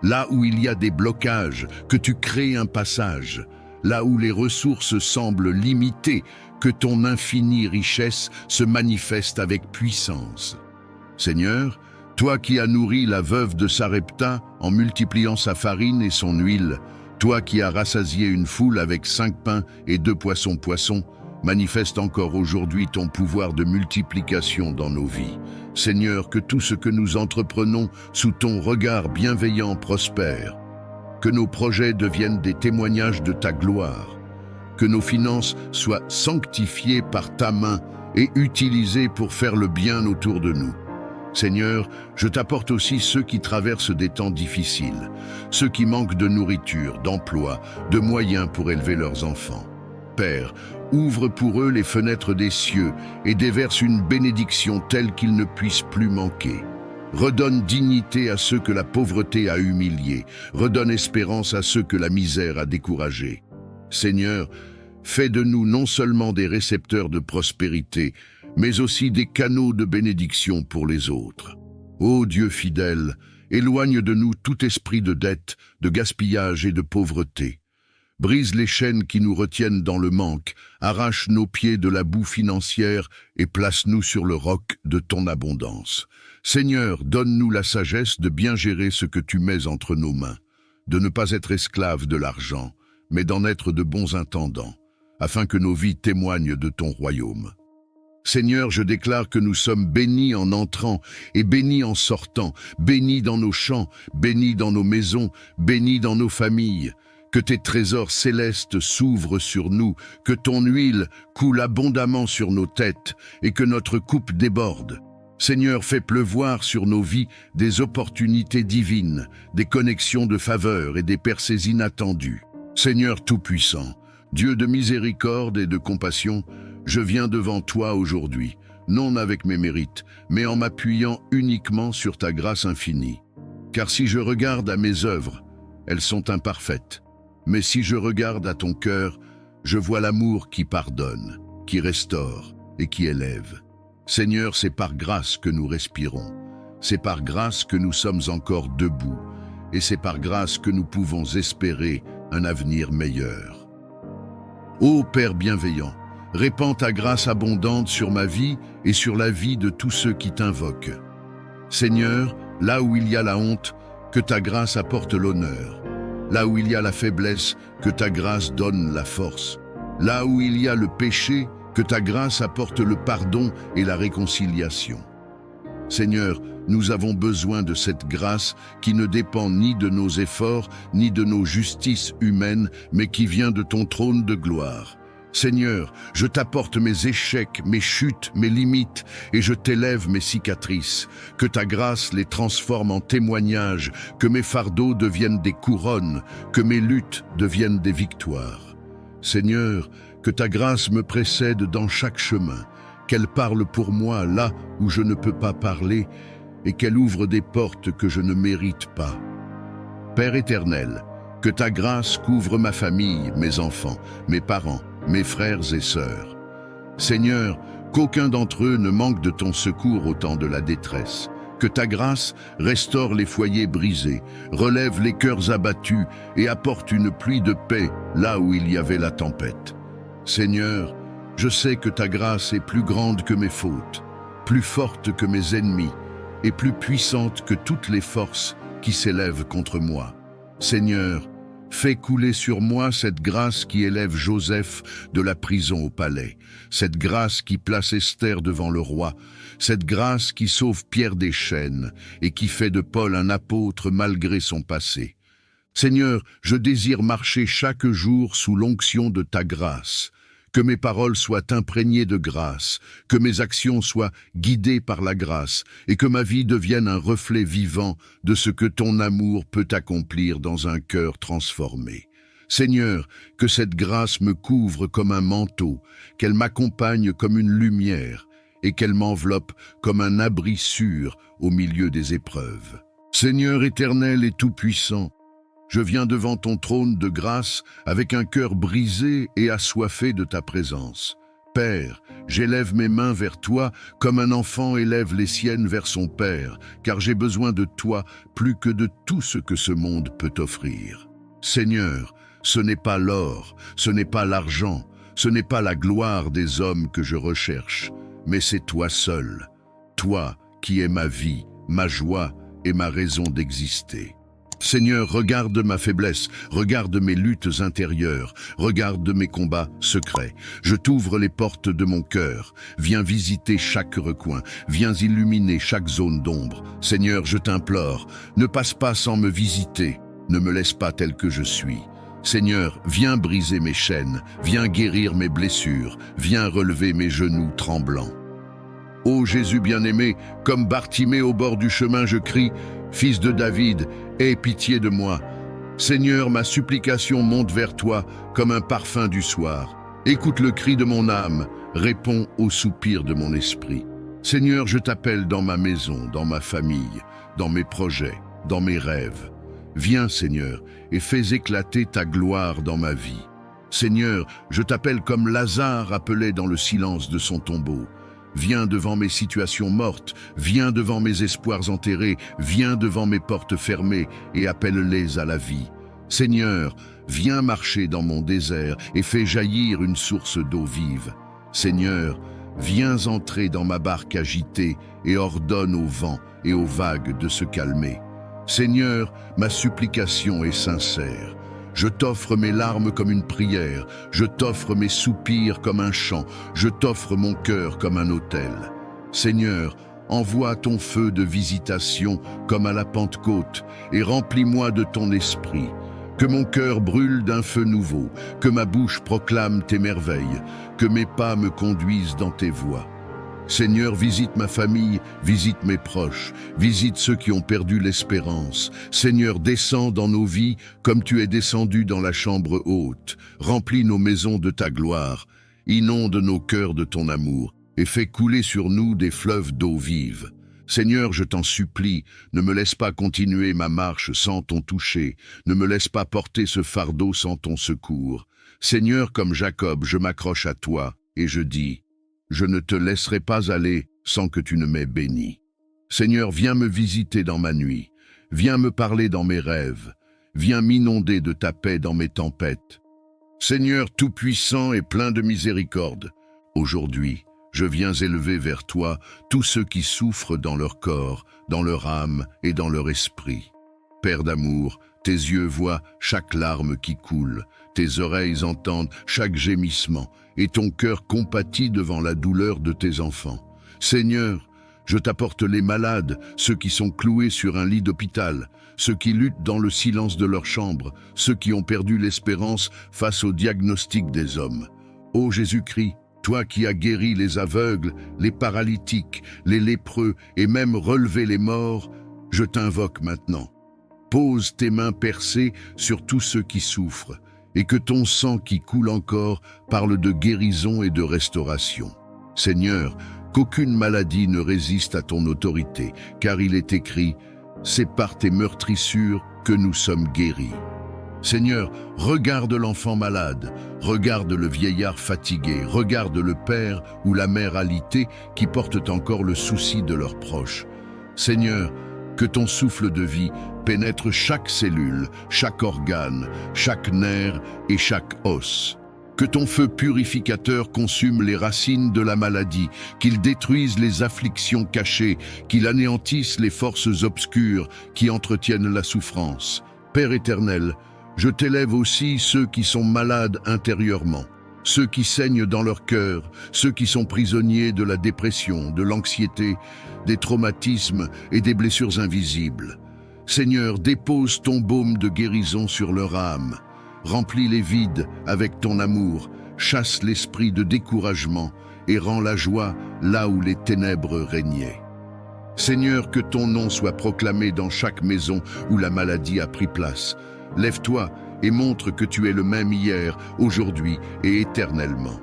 S1: Là où il y a des blocages, que tu crées un passage. Là où les ressources semblent limitées, que ton infinie richesse se manifeste avec puissance. Seigneur, toi qui as nourri la veuve de Sarepta en multipliant sa farine et son huile, toi qui as rassasié une foule avec 5 pains et 2 poissons, manifeste encore aujourd'hui ton pouvoir de multiplication dans nos vies. Seigneur, que tout ce que nous entreprenons sous ton regard bienveillant prospère, que nos projets deviennent des témoignages de ta gloire, que nos finances soient sanctifiées par ta main et utilisées pour faire le bien autour de nous. Seigneur, je t'apporte aussi ceux qui traversent des temps difficiles, ceux qui manquent de nourriture, d'emploi, de moyens pour élever leurs enfants. Père, ouvre pour eux les fenêtres des cieux et déverse une bénédiction telle qu'ils ne puissent plus manquer. Redonne dignité à ceux que la pauvreté a humiliés, redonne espérance à ceux que la misère a découragés. Seigneur, fais de nous non seulement des récepteurs de prospérité, mais aussi des canaux de bénédiction pour les autres. Ô Dieu fidèle, éloigne de nous tout esprit de dette, de gaspillage et de pauvreté. Brise les chaînes qui nous retiennent dans le manque, arrache nos pieds de la boue financière et place-nous sur le roc de ton abondance. Seigneur, donne-nous la sagesse de bien gérer ce que tu mets entre nos mains, de ne pas être esclaves de l'argent, mais d'en être de bons intendants, afin que nos vies témoignent de ton royaume. Seigneur, je déclare que nous sommes bénis en entrant et bénis en sortant, bénis dans nos champs, bénis dans nos maisons, bénis dans nos familles. Que tes trésors célestes s'ouvrent sur nous, que ton huile coule abondamment sur nos têtes et que notre coupe déborde. Seigneur, fais pleuvoir sur nos vies des opportunités divines, des connexions de faveur et des percées inattendues. Seigneur Tout-Puissant, Dieu de miséricorde et de compassion, je viens devant toi aujourd'hui, non avec mes mérites, mais en m'appuyant uniquement sur ta grâce infinie. Car si je regarde à mes œuvres, elles sont imparfaites. Mais si je regarde à ton cœur, je vois l'amour qui pardonne, qui restaure et qui élève. Seigneur, c'est par grâce que nous respirons. C'est par grâce que nous sommes encore debout. Et c'est par grâce que nous pouvons espérer un avenir meilleur. Ô Père bienveillant, répands ta grâce abondante sur ma vie et sur la vie de tous ceux qui t'invoquent. Seigneur, là où il y a la honte, que ta grâce apporte l'honneur. Là où il y a la faiblesse, que ta grâce donne la force. Là où il y a le péché, que ta grâce apporte le pardon et la réconciliation. Seigneur, nous avons besoin de cette grâce qui ne dépend ni de nos efforts, ni de nos justices humaines, mais qui vient de ton trône de gloire. Seigneur, je t'apporte mes échecs, mes chutes, mes limites, et je t'élève mes cicatrices. Que ta grâce les transforme en témoignages, que mes fardeaux deviennent des couronnes, que mes luttes deviennent des victoires. Seigneur, que ta grâce me précède dans chaque chemin, qu'elle parle pour moi là où je ne peux pas parler, et qu'elle ouvre des portes que je ne mérite pas. Père éternel, que ta grâce couvre ma famille, mes enfants, mes parents, mes frères et sœurs. Seigneur, qu'aucun d'entre eux ne manque de ton secours au temps de la détresse. Que ta grâce restaure les foyers brisés, relève les cœurs abattus et apporte une pluie de paix là où il y avait la tempête. Seigneur, je sais que ta grâce est plus grande que mes fautes, plus forte que mes ennemis et plus puissante que toutes les forces qui s'élèvent contre moi. Seigneur, fais couler sur moi cette grâce qui élève Joseph de la prison au palais, cette grâce qui place Esther devant le roi, cette grâce qui sauve Pierre des chaînes et qui fait de Paul un apôtre malgré son passé. Seigneur, je désire marcher chaque jour sous l'onction de ta grâce, que mes paroles soient imprégnées de grâce, que mes actions soient guidées par la grâce et que ma vie devienne un reflet vivant de ce que ton amour peut accomplir dans un cœur transformé. Seigneur, que cette grâce me couvre comme un manteau, qu'elle m'accompagne comme une lumière et qu'elle m'enveloppe comme un abri sûr au milieu des épreuves. Seigneur éternel et tout-puissant, je viens devant ton trône de grâce avec un cœur brisé et assoiffé de ta présence. Père, j'élève mes mains vers toi comme un enfant élève les siennes vers son père, car j'ai besoin de toi plus que de tout ce que ce monde peut offrir. Seigneur, ce n'est pas l'or, ce n'est pas l'argent, ce n'est pas la gloire des hommes que je recherche, mais c'est toi seul, toi qui es ma vie, ma joie et ma raison d'exister. Seigneur, regarde ma faiblesse, regarde mes luttes intérieures, regarde mes combats secrets. Je t'ouvre les portes de mon cœur. Viens visiter chaque recoin, viens illuminer chaque zone d'ombre. Seigneur, je t'implore, ne passe pas sans me visiter, ne me laisse pas tel que je suis. Seigneur, viens briser mes chaînes, viens guérir mes blessures, viens relever mes genoux tremblants. Ô Jésus bien-aimé, comme Bartimée au bord du chemin, je crie, Fils de David, aie pitié de moi. Seigneur, ma supplication monte vers toi comme un parfum du soir. Écoute le cri de mon âme, réponds au soupir de mon esprit. Seigneur, je t'appelle dans ma maison, dans ma famille, dans mes projets, dans mes rêves. Viens, Seigneur, et fais éclater ta gloire dans ma vie. Seigneur, je t'appelle comme Lazare appelé dans le silence de son tombeau. Viens devant mes situations mortes, viens devant mes espoirs enterrés, viens devant mes portes fermées et appelle-les à la vie. Seigneur, viens marcher dans mon désert et fais jaillir une source d'eau vive. Seigneur, viens entrer dans ma barque agitée et ordonne au vent et aux vagues de se calmer. Seigneur, ma supplication est sincère. Je t'offre mes larmes comme une prière, je t'offre mes soupirs comme un chant, je t'offre mon cœur comme un autel. Seigneur, envoie ton feu de visitation comme à la Pentecôte et remplis-moi de ton esprit. Que mon cœur brûle d'un feu nouveau, que ma bouche proclame tes merveilles, que mes pas me conduisent dans tes voies. Seigneur, visite ma famille, visite mes proches, visite ceux qui ont perdu l'espérance. Seigneur, descends dans nos vies comme tu es descendu dans la chambre haute. Remplis nos maisons de ta gloire, inonde nos cœurs de ton amour et fais couler sur nous des fleuves d'eau vive. Seigneur, je t'en supplie, ne me laisse pas continuer ma marche sans ton toucher, ne me laisse pas porter ce fardeau sans ton secours. Seigneur, comme Jacob, je m'accroche à toi et je dis, je ne te laisserai pas aller sans que tu ne m'aies béni. Seigneur, viens me visiter dans ma nuit, viens me parler dans mes rêves, viens m'inonder de ta paix dans mes tempêtes. Seigneur tout-puissant et plein de miséricorde, aujourd'hui, je viens élever vers toi tous ceux qui souffrent dans leur corps, dans leur âme et dans leur esprit. Père d'amour, tes yeux voient chaque larme qui coule, tes oreilles entendent chaque gémissement, et ton cœur compatit devant la douleur de tes enfants. Seigneur, je t'apporte les malades, ceux qui sont cloués sur un lit d'hôpital, ceux qui luttent dans le silence de leur chambre, ceux qui ont perdu l'espérance face au diagnostic des hommes. Ô Jésus-Christ, toi qui as guéri les aveugles, les paralytiques, les lépreux et même relevé les morts, je t'invoque maintenant. Pose tes mains percées sur tous ceux qui souffrent, et que ton sang qui coule encore parle de guérison et de restauration. Seigneur, qu'aucune maladie ne résiste à ton autorité, car il est écrit « C'est par tes meurtrissures que nous sommes guéris ». Seigneur, regarde l'enfant malade, regarde le vieillard fatigué, regarde le père ou la mère alitée qui portent encore le souci de leurs proches. Seigneur, que ton souffle de vie pénètre chaque cellule, chaque organe, chaque nerf et chaque os. Que ton feu purificateur consume les racines de la maladie, qu'il détruise les afflictions cachées, qu'il anéantisse les forces obscures qui entretiennent la souffrance. Père éternel, je t'élève aussi ceux qui sont malades intérieurement, ceux qui saignent dans leur cœur, ceux qui sont prisonniers de la dépression, de l'anxiété, des traumatismes et des blessures invisibles. Seigneur, dépose ton baume de guérison sur leur âme. Remplis les vides avec ton amour, chasse l'esprit de découragement et rends la joie là où les ténèbres régnaient. Seigneur, que ton nom soit proclamé dans chaque maison où la maladie a pris place. Lève-toi et montre que tu es le même hier, aujourd'hui et éternellement.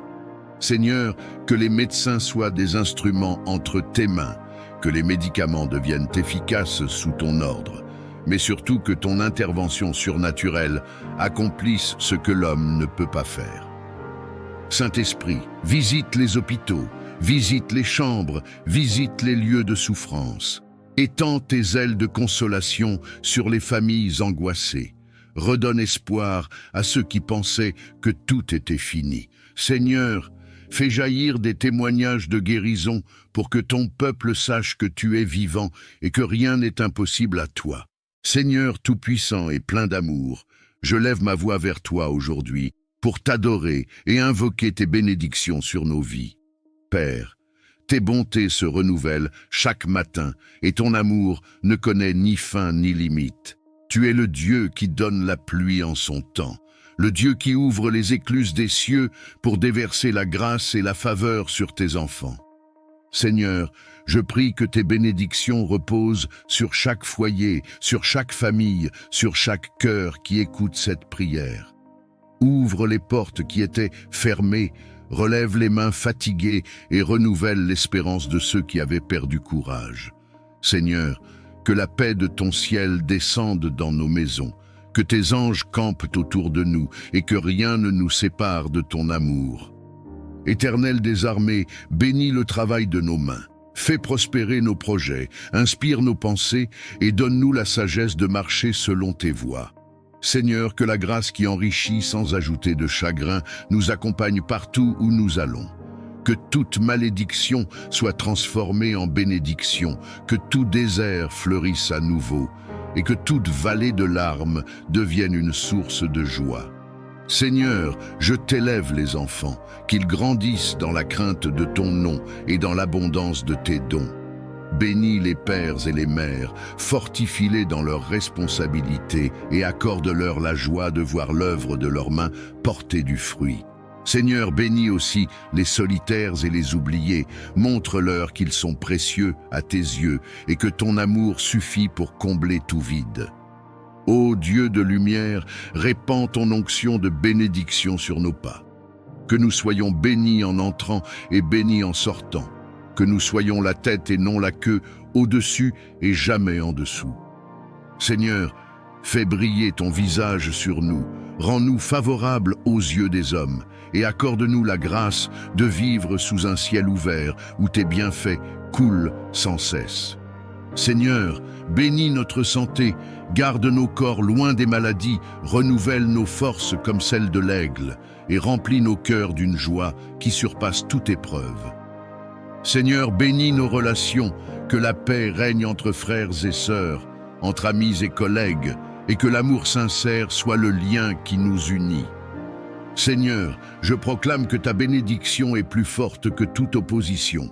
S1: Seigneur, que les médecins soient des instruments entre tes mains, que les médicaments deviennent efficaces sous ton ordre, mais surtout que ton intervention surnaturelle accomplisse ce que l'homme ne peut pas faire. Saint-Esprit, visite les hôpitaux, visite les chambres, visite les lieux de souffrance. Étends tes ailes de consolation sur les familles angoissées. Redonne espoir à ceux qui pensaient que tout était fini. Seigneur, fais jaillir des témoignages de guérison pour que ton peuple sache que tu es vivant et que rien n'est impossible à toi. Seigneur tout-puissant et plein d'amour, je lève ma voix vers toi aujourd'hui pour t'adorer et invoquer tes bénédictions sur nos vies. Père, tes bontés se renouvellent chaque matin et ton amour ne connaît ni fin ni limite. Tu es le Dieu qui donne la pluie en son temps, le Dieu qui ouvre les écluses des cieux pour déverser la grâce et la faveur sur tes enfants. Seigneur, je prie que tes bénédictions reposent sur chaque foyer, sur chaque famille, sur chaque cœur qui écoute cette prière. Ouvre les portes qui étaient fermées, relève les mains fatiguées et renouvelle l'espérance de ceux qui avaient perdu courage. Seigneur, que la paix de ton ciel descende dans nos maisons, que tes anges campent autour de nous et que rien ne nous sépare de ton amour. Éternel des armées, bénis le travail de nos mains. Fais prospérer nos projets, inspire nos pensées et donne-nous la sagesse de marcher selon tes voies. Seigneur, que la grâce qui enrichit sans ajouter de chagrin nous accompagne partout où nous allons. Que toute malédiction soit transformée en bénédiction, que tout désert fleurisse à nouveau et que toute vallée de larmes devienne une source de joie. Seigneur, je t'élève les enfants, qu'ils grandissent dans la crainte de ton nom et dans l'abondance de tes dons. Bénis les pères et les mères, fortifie-les dans leurs responsabilités et accorde-leur la joie de voir l'œuvre de leurs mains porter du fruit. Seigneur, bénis aussi les solitaires et les oubliés, montre-leur qu'ils sont précieux à tes yeux et que ton amour suffit pour combler tout vide. Ô Dieu de lumière, répands ton onction de bénédiction sur nos pas. Que nous soyons bénis en entrant et bénis en sortant. Que nous soyons la tête et non la queue, au-dessus et jamais en dessous. Seigneur, fais briller ton visage sur nous, rends-nous favorables aux yeux des hommes et accorde-nous la grâce de vivre sous un ciel ouvert où tes bienfaits coulent sans cesse. Seigneur, bénis notre santé, garde nos corps loin des maladies, renouvelle nos forces comme celles de l'aigle et remplis nos cœurs d'une joie qui surpasse toute épreuve. Seigneur, bénis nos relations, que la paix règne entre frères et sœurs, entre amis et collègues, et que l'amour sincère soit le lien qui nous unit. Seigneur, je proclame que ta bénédiction est plus forte que toute opposition.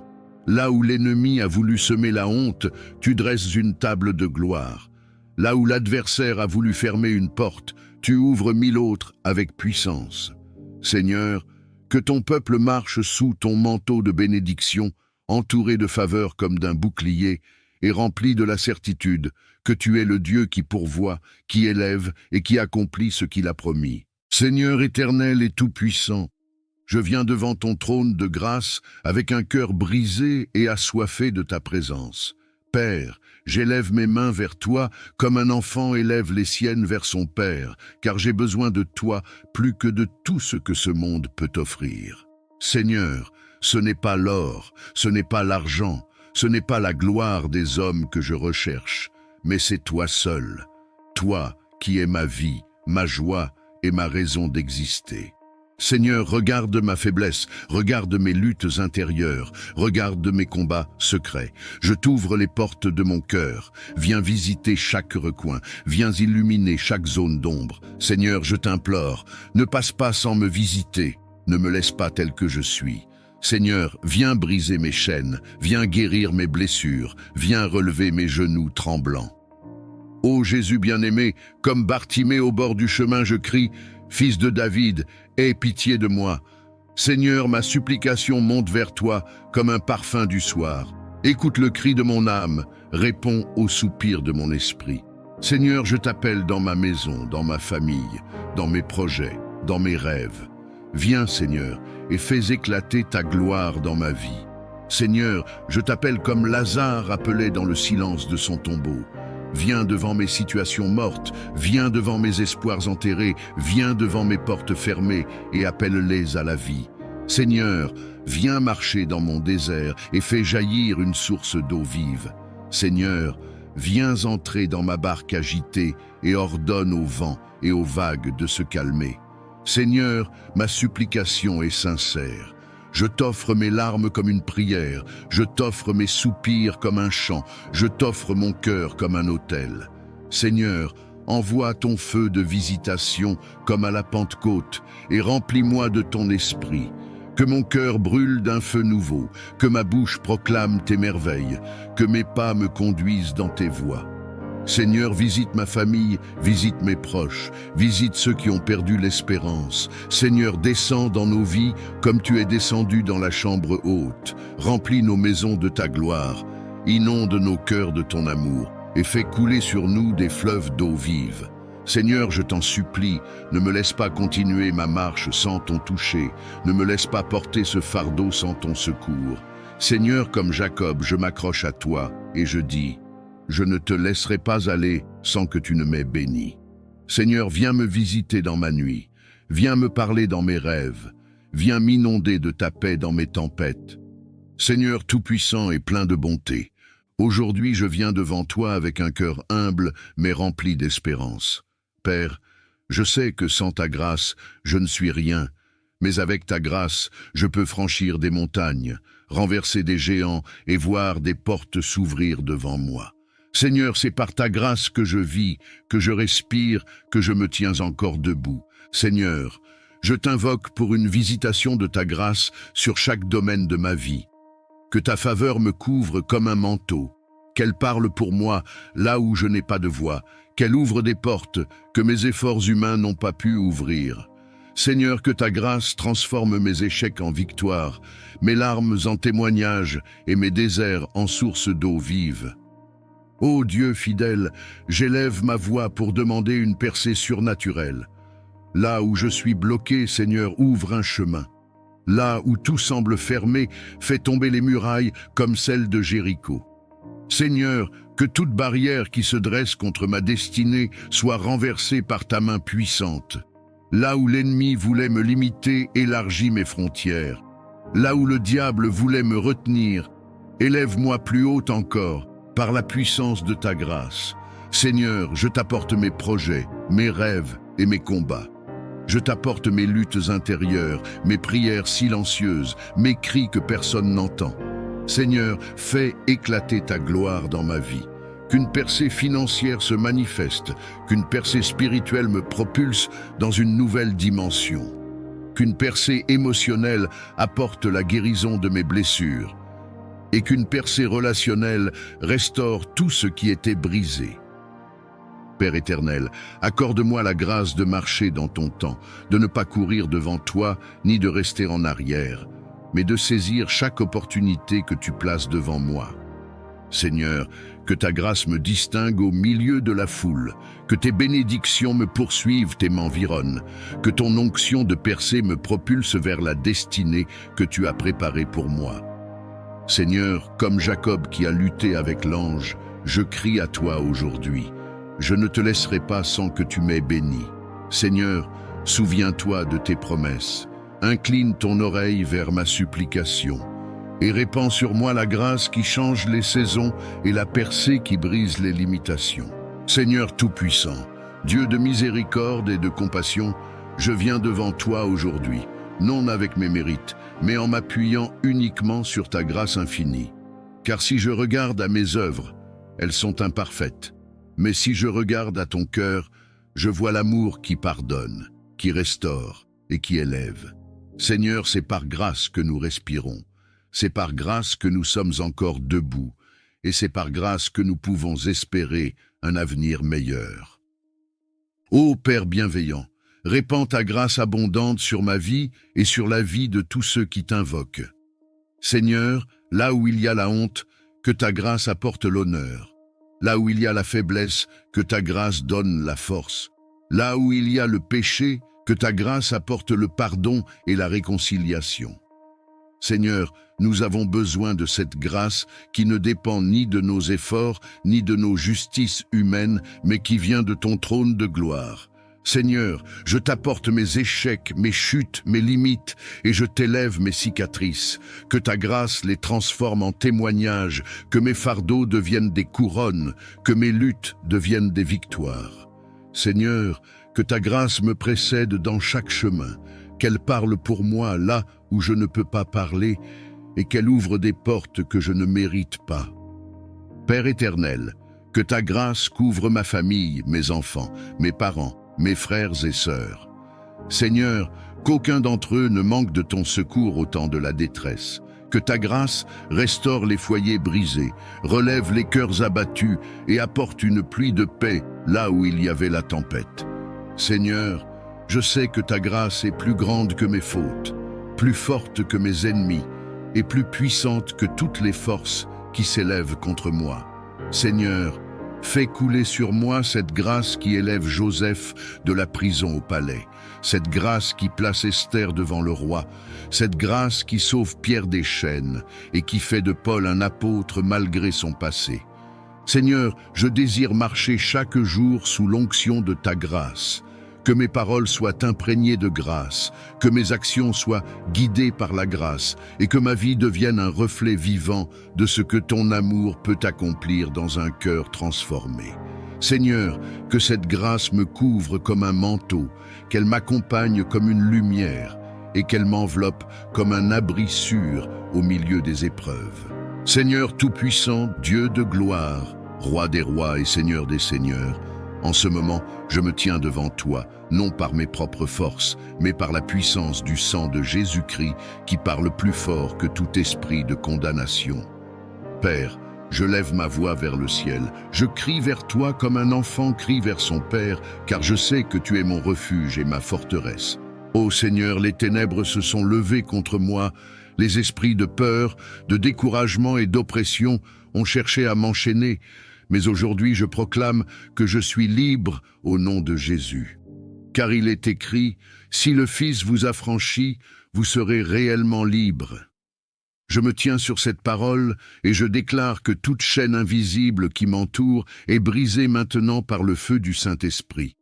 S1: Là où l'ennemi a voulu semer la honte, tu dresses une table de gloire. Là où l'adversaire a voulu fermer une porte, tu ouvres 1000 autres avec puissance. Seigneur, que ton peuple marche sous ton manteau de bénédiction, entouré de faveurs comme d'un bouclier, et rempli de la certitude que tu es le Dieu qui pourvoit, qui élève et qui accomplit ce qu'il a promis. Seigneur éternel et tout-puissant, je viens devant ton trône de grâce avec un cœur brisé et assoiffé de ta présence. Père, j'élève mes mains vers toi comme un enfant élève les siennes vers son père, car j'ai besoin de toi plus que de tout ce que ce monde peut offrir. Seigneur, ce n'est pas l'or, ce n'est pas l'argent, ce n'est pas la gloire des hommes que je recherche, mais c'est toi seul, toi qui es ma vie, ma joie et ma raison d'exister. Seigneur, regarde ma faiblesse, regarde mes luttes intérieures, regarde mes combats secrets. Je t'ouvre les portes de mon cœur. Viens visiter chaque recoin, viens illuminer chaque zone d'ombre. Seigneur, je t'implore, ne passe pas sans me visiter, ne me laisse pas tel que je suis. Seigneur, viens briser mes chaînes, viens guérir mes blessures, viens relever mes genoux tremblants. Ô Jésus bien-aimé, comme Bartimée au bord du chemin, je crie, Fils de David, aie pitié de moi. Seigneur, ma supplication monte vers toi comme un parfum du soir. Écoute le cri de mon âme, réponds au soupir de mon esprit. Seigneur, je t'appelle dans ma maison, dans ma famille, dans mes projets, dans mes rêves. Viens, Seigneur, et fais éclater ta gloire dans ma vie. Seigneur, je t'appelle comme Lazare appelé dans le silence de son tombeau. Viens devant mes situations mortes, viens devant mes espoirs enterrés, viens devant mes portes fermées et appelle-les à la vie. Seigneur, viens marcher dans mon désert et fais jaillir une source d'eau vive. Seigneur, viens entrer dans ma barque agitée et ordonne au vent et aux vagues de se calmer. Seigneur, ma supplication est sincère. Je t'offre mes larmes comme une prière, je t'offre mes soupirs comme un chant, je t'offre mon cœur comme un autel. Seigneur, envoie ton feu de visitation comme à la Pentecôte et remplis-moi de ton esprit. Que mon cœur brûle d'un feu nouveau, que ma bouche proclame tes merveilles, que mes pas me conduisent dans tes voies. Seigneur, visite ma famille, visite mes proches, visite ceux qui ont perdu l'espérance. Seigneur, descends dans nos vies comme tu es descendu dans la chambre haute. Remplis nos maisons de ta gloire, inonde nos cœurs de ton amour et fais couler sur nous des fleuves d'eau vive. Seigneur, je t'en supplie, ne me laisse pas continuer ma marche sans ton toucher, ne me laisse pas porter ce fardeau sans ton secours. Seigneur, comme Jacob, je m'accroche à toi et je dis, je ne te laisserai pas aller sans que tu ne m'aies béni. Seigneur, viens me visiter dans ma nuit, viens me parler dans mes rêves, viens m'inonder de ta paix dans mes tempêtes. Seigneur tout-puissant et plein de bonté, aujourd'hui je viens devant toi avec un cœur humble mais rempli d'espérance. Père, je sais que sans ta grâce, je ne suis rien, mais avec ta grâce, je peux franchir des montagnes, renverser des géants et voir des portes s'ouvrir devant moi. Seigneur, c'est par ta grâce que je vis, que je respire, que je me tiens encore debout. Seigneur, je t'invoque pour une visitation de ta grâce sur chaque domaine de ma vie. Que ta faveur me couvre comme un manteau, qu'elle parle pour moi là où je n'ai pas de voix, qu'elle ouvre des portes que mes efforts humains n'ont pas pu ouvrir. Seigneur, que ta grâce transforme mes échecs en victoires, mes larmes en témoignages et mes déserts en sources d'eau vive. Ô Dieu fidèle, j'élève ma voix pour demander une percée surnaturelle. Là où je suis bloqué, Seigneur, ouvre un chemin. Là où tout semble fermé, fais tomber les murailles comme celles de Jéricho. Seigneur, que toute barrière qui se dresse contre ma destinée soit renversée par ta main puissante. Là où l'ennemi voulait me limiter, élargis mes frontières. Là où le diable voulait me retenir, élève-moi plus haut encore, par la puissance de ta grâce. Seigneur, je t'apporte mes projets, mes rêves et mes combats. Je t'apporte mes luttes intérieures, mes prières silencieuses, mes cris que personne n'entend. Seigneur, fais éclater ta gloire dans ma vie. Qu'une percée financière se manifeste, qu'une percée spirituelle me propulse dans une nouvelle dimension. Qu'une percée émotionnelle apporte la guérison de mes blessures. Et qu'une percée relationnelle restaure tout ce qui était brisé. Père éternel, accorde-moi la grâce de marcher dans ton temps, de ne pas courir devant toi, ni de rester en arrière, mais de saisir chaque opportunité que tu places devant moi. Seigneur, que ta grâce me distingue au milieu de la foule, que tes bénédictions me poursuivent et m'environnent, que ton onction de percée me propulse vers la destinée que tu as préparée pour moi. Seigneur, comme Jacob qui a lutté avec l'ange, je crie à toi aujourd'hui. Je ne te laisserai pas sans que tu m'aies béni. Seigneur, souviens-toi de tes promesses. Incline ton oreille vers ma supplication et répands sur moi la grâce qui change les saisons et la percée qui brise les limitations. Seigneur Tout-Puissant, Dieu de miséricorde et de compassion, je viens devant toi aujourd'hui, non avec mes mérites, mais en m'appuyant uniquement sur ta grâce infinie. Car si je regarde à mes œuvres, elles sont imparfaites. Mais si je regarde à ton cœur, je vois l'amour qui pardonne, qui restaure et qui élève. Seigneur, c'est par grâce que nous respirons. C'est par grâce que nous sommes encore debout. Et c'est par grâce que nous pouvons espérer un avenir meilleur. Ô Père bienveillant, répands ta grâce abondante sur ma vie et sur la vie de tous ceux qui t'invoquent. Seigneur, là où il y a la honte, que ta grâce apporte l'honneur. Là où il y a la faiblesse, que ta grâce donne la force. Là où il y a le péché, que ta grâce apporte le pardon et la réconciliation. Seigneur, nous avons besoin de cette grâce qui ne dépend ni de nos efforts, ni de nos justices humaines, mais qui vient de ton trône de gloire. Seigneur, je t'apporte mes échecs, mes chutes, mes limites, et je t'élève mes cicatrices. Que ta grâce les transforme en témoignages, que mes fardeaux deviennent des couronnes, que mes luttes deviennent des victoires. Seigneur, que ta grâce me précède dans chaque chemin, qu'elle parle pour moi là où je ne peux pas parler, et qu'elle ouvre des portes que je ne mérite pas. Père éternel, que ta grâce couvre ma famille, mes enfants, mes parents, mes frères et sœurs. Seigneur, qu'aucun d'entre eux ne manque de ton secours au temps de la détresse, Que ta grâce restaure les foyers brisés, relève les cœurs abattus et apporte une pluie de paix là où il y avait la tempête. Seigneur, je sais que ta grâce est plus grande que mes fautes, plus forte que mes ennemis et plus puissante que toutes les forces qui s'élèvent contre moi. Seigneur, fais couler sur moi cette grâce qui élève Joseph de la prison au palais, cette grâce qui place Esther devant le roi, cette grâce qui sauve Pierre des chaînes et qui fait de Paul un apôtre malgré son passé. Seigneur, je désire marcher chaque jour sous l'onction de ta grâce. Que mes paroles soient imprégnées de grâce, que mes actions soient guidées par la grâce et que ma vie devienne un reflet vivant de ce que ton amour peut accomplir dans un cœur transformé. Seigneur, que cette grâce me couvre comme un manteau, qu'elle m'accompagne comme une lumière et qu'elle m'enveloppe comme un abri sûr au milieu des épreuves. Seigneur Tout-Puissant, Dieu de gloire, Roi des rois et Seigneur des seigneurs, en ce moment, je me tiens devant toi, non par mes propres forces, mais par la puissance du sang de Jésus-Christ qui parle plus fort que tout esprit de condamnation. Père, je lève ma voix vers le ciel, je crie vers toi comme un enfant crie vers son père, car je sais que tu es mon refuge et ma forteresse. Ô Seigneur, les ténèbres se sont levées contre moi, les esprits de peur, de découragement et d'oppression ont cherché à m'enchaîner, mais aujourd'hui je proclame que je suis libre au nom de Jésus. Car il est écrit, « Si le Fils vous affranchit, vous serez réellement libre. » Je me tiens sur cette parole et je déclare que toute chaîne invisible qui m'entoure est brisée maintenant par le feu du Saint-Esprit.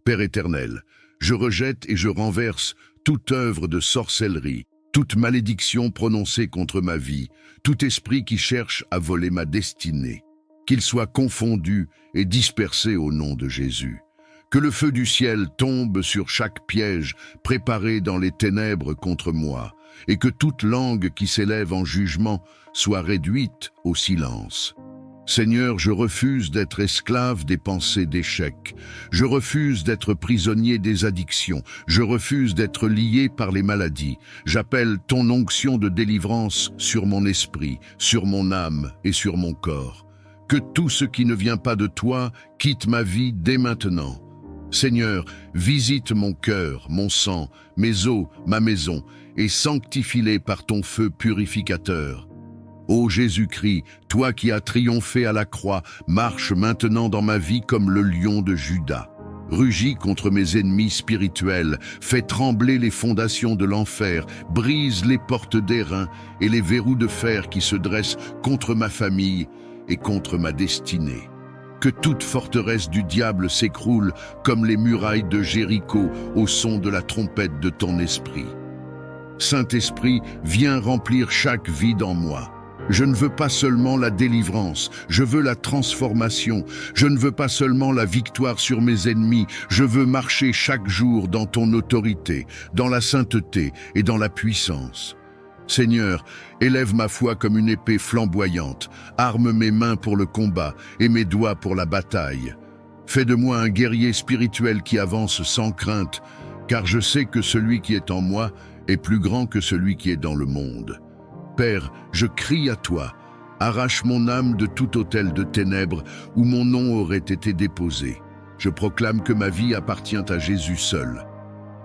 S1: Père éternel, je rejette et je renverse toute œuvre de sorcellerie, toute malédiction prononcée contre ma vie, tout esprit qui cherche à voler ma destinée. Qu'il soit confondu et dispersé au nom de Jésus. Que le feu du ciel tombe sur chaque piège préparé dans les ténèbres contre moi, et que toute langue qui s'élève en jugement soit réduite au silence. Seigneur, je refuse d'être esclave des pensées d'échec. Je refuse d'être prisonnier des addictions. Je refuse d'être lié par les maladies. J'appelle ton onction de délivrance sur mon esprit, sur mon âme et sur mon corps. Que tout ce qui ne vient pas de toi quitte ma vie dès maintenant. Seigneur, visite mon cœur, mon sang, mes os, ma maison, et sanctifie-les par ton feu purificateur. Ô Jésus-Christ, toi qui as triomphé à la croix, marche maintenant dans ma vie comme le lion de Juda. Rugis contre mes ennemis spirituels, fais trembler les fondations de l'enfer, brise les portes d'airain et les verrous de fer qui se dressent contre ma famille et contre ma destinée. Que toute forteresse du diable s'écroule comme les murailles de Jéricho au son de la trompette de ton esprit. Saint-Esprit, viens remplir chaque vide en moi. Je ne veux pas seulement la délivrance, je veux la transformation. Je ne veux pas seulement la victoire sur mes ennemis, je veux marcher chaque jour dans ton autorité, dans la sainteté et dans la puissance. Seigneur, élève ma foi comme une épée flamboyante, arme mes mains pour le combat et mes doigts pour la bataille. Fais de moi un guerrier spirituel qui avance sans crainte, car je sais que celui qui est en moi est plus grand que celui qui est dans le monde. Père, je crie à toi, arrache mon âme de tout autel de ténèbres où mon nom aurait été déposé. Je proclame que ma vie appartient à Jésus seul.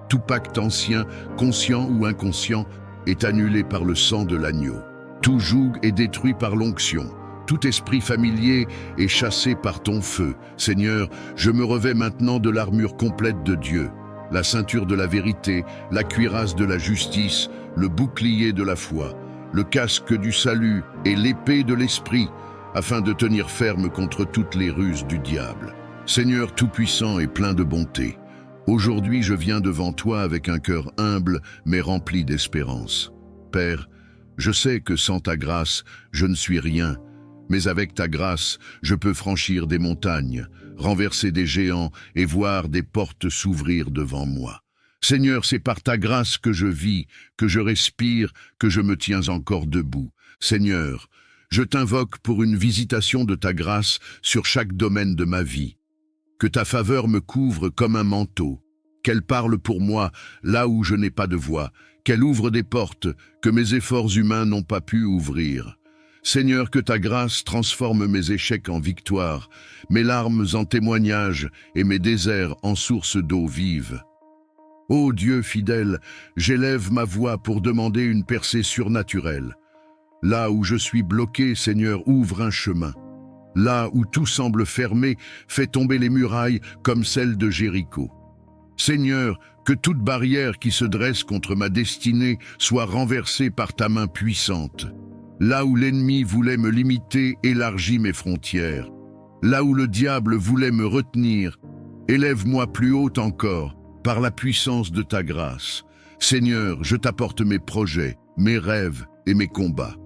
S1: Tout pacte ancien, conscient ou inconscient, est annulé par le sang de l'agneau. Tout joug est détruit par l'onction. Tout esprit familier est chassé par ton feu. Seigneur, je me revêts maintenant de l'armure complète de Dieu, la ceinture de la vérité, la cuirasse de la justice, le bouclier de la foi, le casque du salut et l'épée de l'esprit, afin de tenir ferme contre toutes les ruses du diable. Seigneur tout-puissant et plein de bonté, aujourd'hui je viens devant toi avec un cœur humble mais rempli d'espérance. Père, je sais que sans ta grâce, je ne suis rien, mais avec ta grâce, je peux franchir des montagnes, renverser des géants et voir des portes s'ouvrir devant moi. Seigneur, c'est par ta grâce que je vis, que je respire, que je me tiens encore debout. Seigneur, je t'invoque pour une visitation de ta grâce sur chaque domaine de ma vie. Que ta faveur me couvre comme un manteau, qu'elle parle pour moi là où je n'ai pas de voix, qu'elle ouvre des portes que mes efforts humains n'ont pas pu ouvrir. Seigneur, que ta grâce transforme mes échecs en victoires, mes larmes en témoignages et mes déserts en sources d'eau vive. Ô Dieu fidèle, j'élève ma voix pour demander une percée surnaturelle. Là où je suis bloqué, Seigneur, ouvre un chemin. Là où tout semble fermé, fais tomber les murailles comme celles de Jéricho. Seigneur, que toute barrière qui se dresse contre ma destinée soit renversée par ta main puissante. Là où l'ennemi voulait me limiter, élargis mes frontières. Là où le diable voulait me retenir, élève-moi plus haut encore, par la puissance de ta grâce. Seigneur, je t'apporte mes projets, mes rêves et mes combats.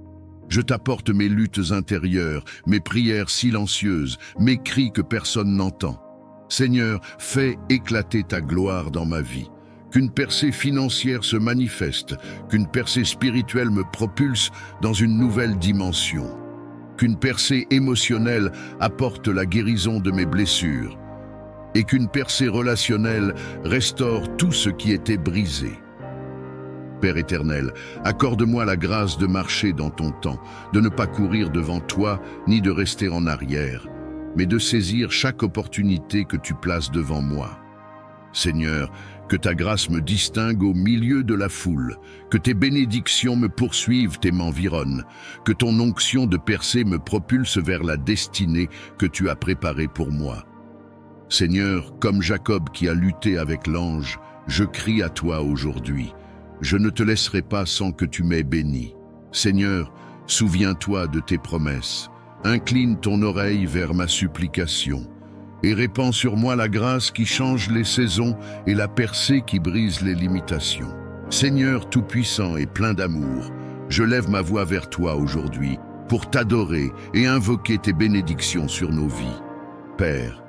S1: Je t'apporte mes luttes intérieures, mes prières silencieuses, mes cris que personne n'entend. Seigneur, fais éclater ta gloire dans ma vie. Qu'une percée financière se manifeste, qu'une percée spirituelle me propulse dans une nouvelle dimension. Qu'une percée émotionnelle apporte la guérison de mes blessures. Et qu'une percée relationnelle restaure tout ce qui était brisé. Père éternel, accorde-moi la grâce de marcher dans ton temps, de ne pas courir devant toi, ni de rester en arrière, mais de saisir chaque opportunité que tu places devant moi. Seigneur, que ta grâce me distingue au milieu de la foule, que tes bénédictions me poursuivent et m'environnent, que ton onction de percée me propulse vers la destinée que tu as préparée pour moi. Seigneur, comme Jacob qui a lutté avec l'ange, je crie à toi aujourd'hui. Je ne te laisserai pas sans que tu m'aies béni. Seigneur, souviens-toi de tes promesses. Incline ton oreille vers ma supplication et répands sur moi la grâce qui change les saisons et la percée qui brise les limitations. Seigneur tout-puissant et plein d'amour, je lève ma voix vers toi aujourd'hui pour t'adorer et invoquer tes bénédictions sur nos vies. Père,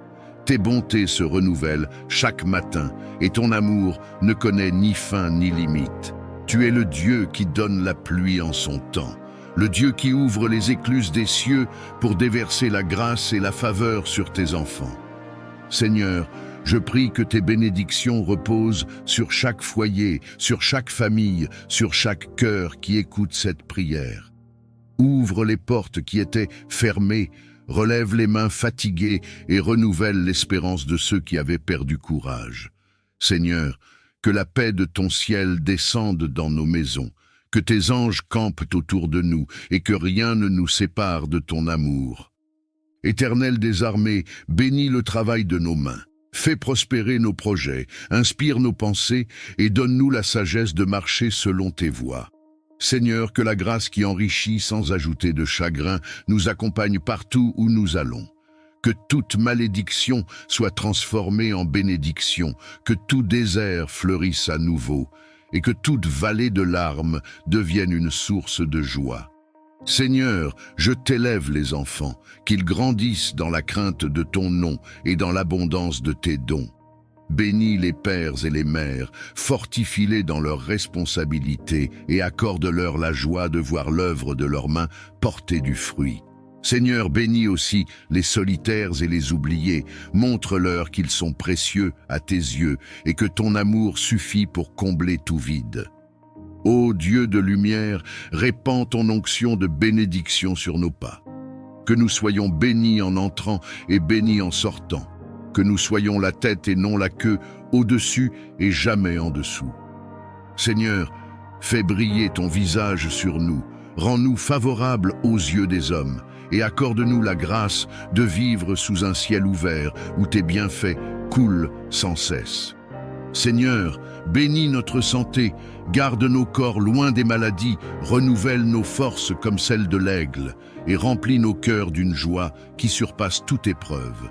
S1: tes bontés se renouvellent chaque matin et ton amour ne connaît ni fin ni limite. Tu es le Dieu qui donne la pluie en son temps, le Dieu qui ouvre les écluses des cieux pour déverser la grâce et la faveur sur tes enfants. Seigneur, je prie que tes bénédictions reposent sur chaque foyer, sur chaque famille, sur chaque cœur qui écoute cette prière. Ouvre les portes qui étaient fermées, relève les mains fatiguées et renouvelle l'espérance de ceux qui avaient perdu courage. Seigneur, que la paix de ton ciel descende dans nos maisons, que tes anges campent autour de nous et que rien ne nous sépare de ton amour. Éternel des armées, bénis le travail de nos mains. Fais prospérer nos projets, inspire nos pensées et donne-nous la sagesse de marcher selon tes voies. Seigneur, que la grâce qui enrichit sans ajouter de chagrin nous accompagne partout où nous allons. Que toute malédiction soit transformée en bénédiction, que tout désert fleurisse à nouveau, et que toute vallée de larmes devienne une source de joie. Seigneur, je t'élève les enfants, qu'ils grandissent dans la crainte de ton nom et dans l'abondance de tes dons. Bénis les pères et les mères, fortifie-les dans leurs responsabilités et accorde-leur la joie de voir l'œuvre de leurs mains porter du fruit. Seigneur, bénis aussi les solitaires et les oubliés, montre-leur qu'ils sont précieux à tes yeux et que ton amour suffit pour combler tout vide. Ô Dieu de lumière, répands ton onction de bénédiction sur nos pas. Que nous soyons bénis en entrant et bénis en sortant. Que nous soyons la tête et non la queue, au-dessus et jamais en dessous. Seigneur, fais briller ton visage sur nous, rends-nous favorables aux yeux des hommes, et accorde-nous la grâce de vivre sous un ciel ouvert où tes bienfaits coulent sans cesse. Seigneur, bénis notre santé, garde nos corps loin des maladies, renouvelle nos forces comme celles de l'aigle, et remplis nos cœurs d'une joie qui surpasse toute épreuve.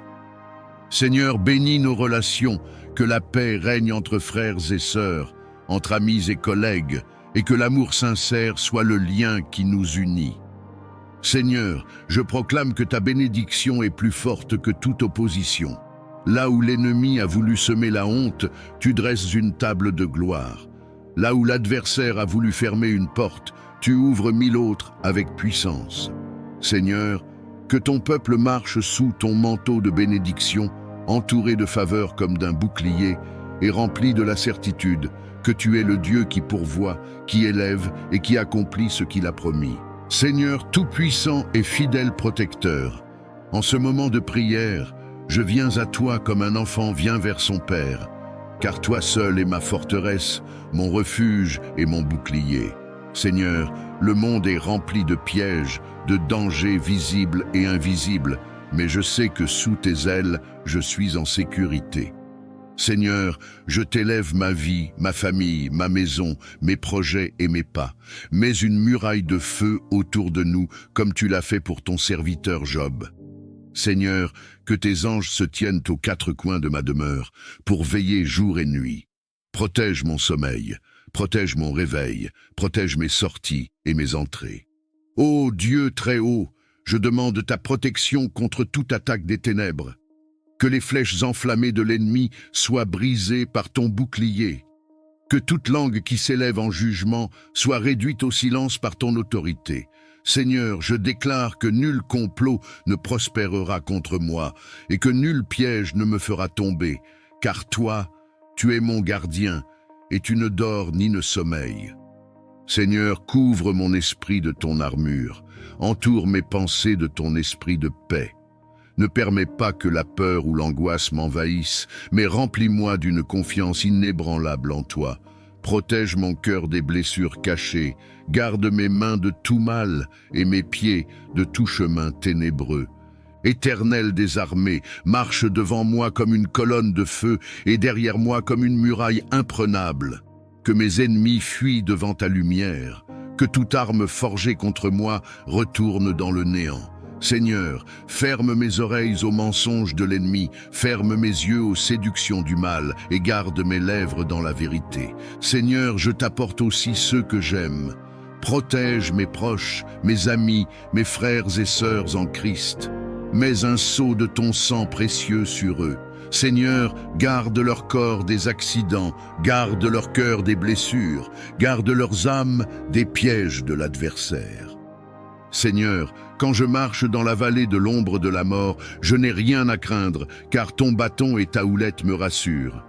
S1: Seigneur, bénis nos relations, que la paix règne entre frères et sœurs, entre amis et collègues, et que l'amour sincère soit le lien qui nous unit. Seigneur, je proclame que ta bénédiction est plus forte que toute opposition. Là où l'ennemi a voulu semer la honte, tu dresses une table de gloire. Là où l'adversaire a voulu fermer une porte, tu ouvres 1000 autres avec puissance. Seigneur, que ton peuple marche sous ton manteau de bénédiction, entouré de faveurs comme d'un bouclier, et rempli de la certitude que tu es le Dieu qui pourvoit, qui élève et qui accomplit ce qu'il a promis. Seigneur tout-puissant et fidèle protecteur, en ce moment de prière, je viens à toi comme un enfant vient vers son Père, car toi seul es ma forteresse, mon refuge et mon bouclier. Seigneur, le monde est rempli de pièges, de dangers visibles et invisibles, mais je sais que sous tes ailes, je suis en sécurité. Seigneur, je t'élève ma vie, ma famille, ma maison, mes projets et mes pas. Mets une muraille de feu autour de nous, comme tu l'as fait pour ton serviteur Job. Seigneur, que tes anges se tiennent aux quatre coins de ma demeure, pour veiller jour et nuit. Protège mon sommeil, protège mon réveil, protège mes sorties et mes entrées. Ô Dieu très haut, je demande ta protection contre toute attaque des ténèbres. Que les flèches enflammées de l'ennemi soient brisées par ton bouclier. Que toute langue qui s'élève en jugement soit réduite au silence par ton autorité. Seigneur, je déclare que nul complot ne prospérera contre moi et que nul piège ne me fera tomber, car toi, tu es mon gardien et tu ne dors ni ne sommeilles. Seigneur, couvre mon esprit de ton armure, entoure mes pensées de ton esprit de paix. Ne permets pas que la peur ou l'angoisse m'envahissent, mais remplis-moi d'une confiance inébranlable en toi. Protège mon cœur des blessures cachées, garde mes mains de tout mal et mes pieds de tout chemin ténébreux. Éternel des armées, marche devant moi comme une colonne de feu et derrière moi comme une muraille imprenable. Que mes ennemis fuient devant ta lumière, que toute arme forgée contre moi retourne dans le néant. Seigneur, ferme mes oreilles aux mensonges de l'ennemi, ferme mes yeux aux séductions du mal et garde mes lèvres dans la vérité. Seigneur, je t'apporte aussi ceux que j'aime. Protège mes proches, mes amis, mes frères et sœurs en Christ. Mets un sceau de ton sang précieux sur eux. Seigneur, garde leur corps des accidents, garde leur cœur des blessures, garde leurs âmes des pièges de l'adversaire. Seigneur, quand je marche dans la vallée de l'ombre de la mort, je n'ai rien à craindre, car ton bâton et ta houlette me rassurent.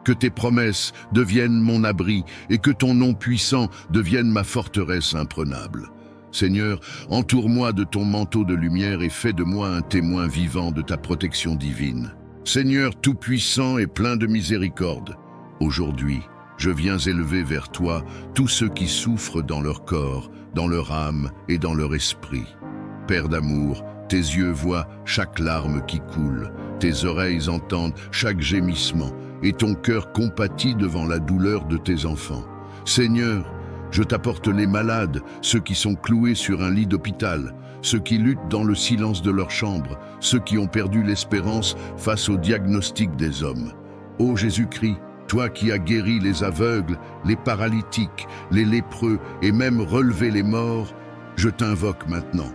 S1: Que tes promesses deviennent mon abri et que ton nom puissant devienne ma forteresse imprenable. Seigneur, entoure-moi de ton manteau de lumière et fais de moi un témoin vivant de ta protection divine. Seigneur tout-puissant et plein de miséricorde, aujourd'hui, je viens élever vers toi tous ceux qui souffrent dans leur corps, dans leur âme et dans leur esprit. Père d'amour, tes yeux voient chaque larme qui coule, tes oreilles entendent chaque gémissement, et ton cœur compatit devant la douleur de tes enfants. Seigneur, je t'apporte les malades, ceux qui sont cloués sur un lit d'hôpital, ceux qui luttent dans le silence de leur chambre, ceux qui ont perdu l'espérance face au diagnostic des hommes. Ô Jésus-Christ, toi qui as guéri les aveugles, les paralytiques, les lépreux et même relevé les morts, je t'invoque maintenant.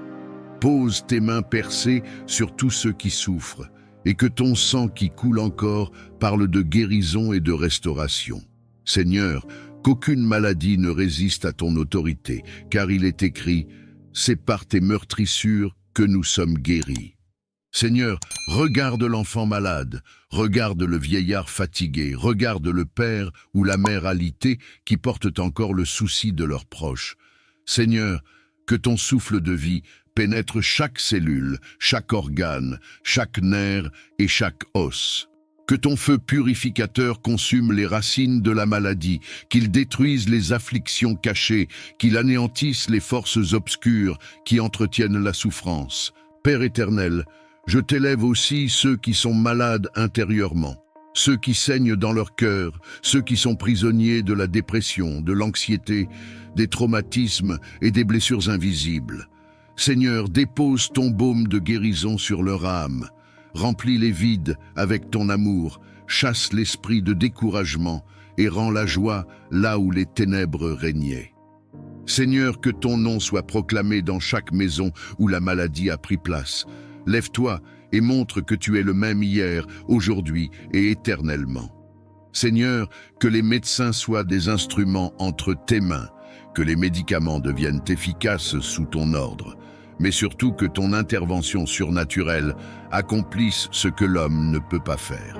S1: Pose tes mains percées sur tous ceux qui souffrent, et que ton sang qui coule encore parle de guérison et de restauration. Seigneur, qu'aucune maladie ne résiste à ton autorité, car il est écrit « C'est par tes meurtrissures que nous sommes guéris ». Seigneur, regarde l'enfant malade, regarde le vieillard fatigué, regarde le père ou la mère alitée qui portent encore le souci de leurs proches. Seigneur, que ton souffle de vie pénètre chaque cellule, chaque organe, chaque nerf et chaque os. Que ton feu purificateur consume les racines de la maladie, qu'il détruise les afflictions cachées, qu'il anéantisse les forces obscures qui entretiennent la souffrance. Père éternel, je t'élève aussi ceux qui sont malades intérieurement, ceux qui saignent dans leur cœur, ceux qui sont prisonniers de la dépression, de l'anxiété, des traumatismes et des blessures invisibles. Seigneur, dépose ton baume de guérison sur leur âme. Remplis les vides avec ton amour, chasse l'esprit de découragement et rends la joie là où les ténèbres régnaient. Seigneur, que ton nom soit proclamé dans chaque maison où la maladie a pris place. Lève-toi et montre que tu es le même hier, aujourd'hui et éternellement. Seigneur, que les médecins soient des instruments entre tes mains, que les médicaments deviennent efficaces sous ton ordre, mais surtout que ton intervention surnaturelle accomplisse ce que l'homme ne peut pas faire.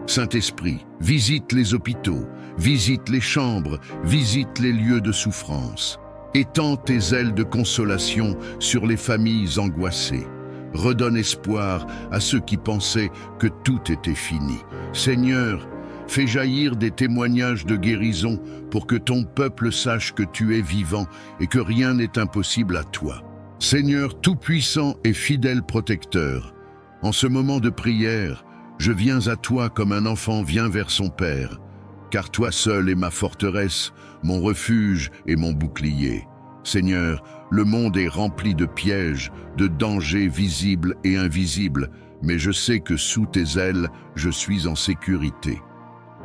S1: Saint-Esprit, visite les hôpitaux, visite les chambres, visite les lieux de souffrance. Étends tes ailes de consolation sur les familles angoissées. Redonne espoir à ceux qui pensaient que tout était fini. Seigneur, fais jaillir des témoignages de guérison pour que ton peuple sache que tu es vivant et que rien n'est impossible à toi. Seigneur tout-puissant et fidèle protecteur, en ce moment de prière, je viens à toi comme un enfant vient vers son père, car toi seul es ma forteresse, mon refuge et mon bouclier. Seigneur, le monde est rempli de pièges, de dangers visibles et invisibles, mais je sais que sous tes ailes, je suis en sécurité.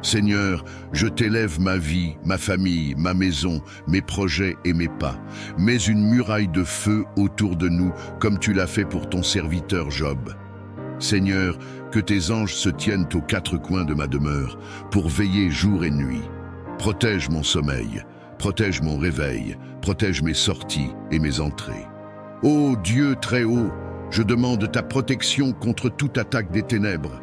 S1: Seigneur, je t'élève ma vie, ma famille, ma maison, mes projets et mes pas. Mets une muraille de feu autour de nous, comme tu l'as fait pour ton serviteur Job. Seigneur, que tes anges se tiennent aux quatre coins de ma demeure, pour veiller jour et nuit. Protège mon sommeil, protège mon réveil, protège mes sorties et mes entrées. Ô Dieu très haut, je demande ta protection contre toute attaque des ténèbres.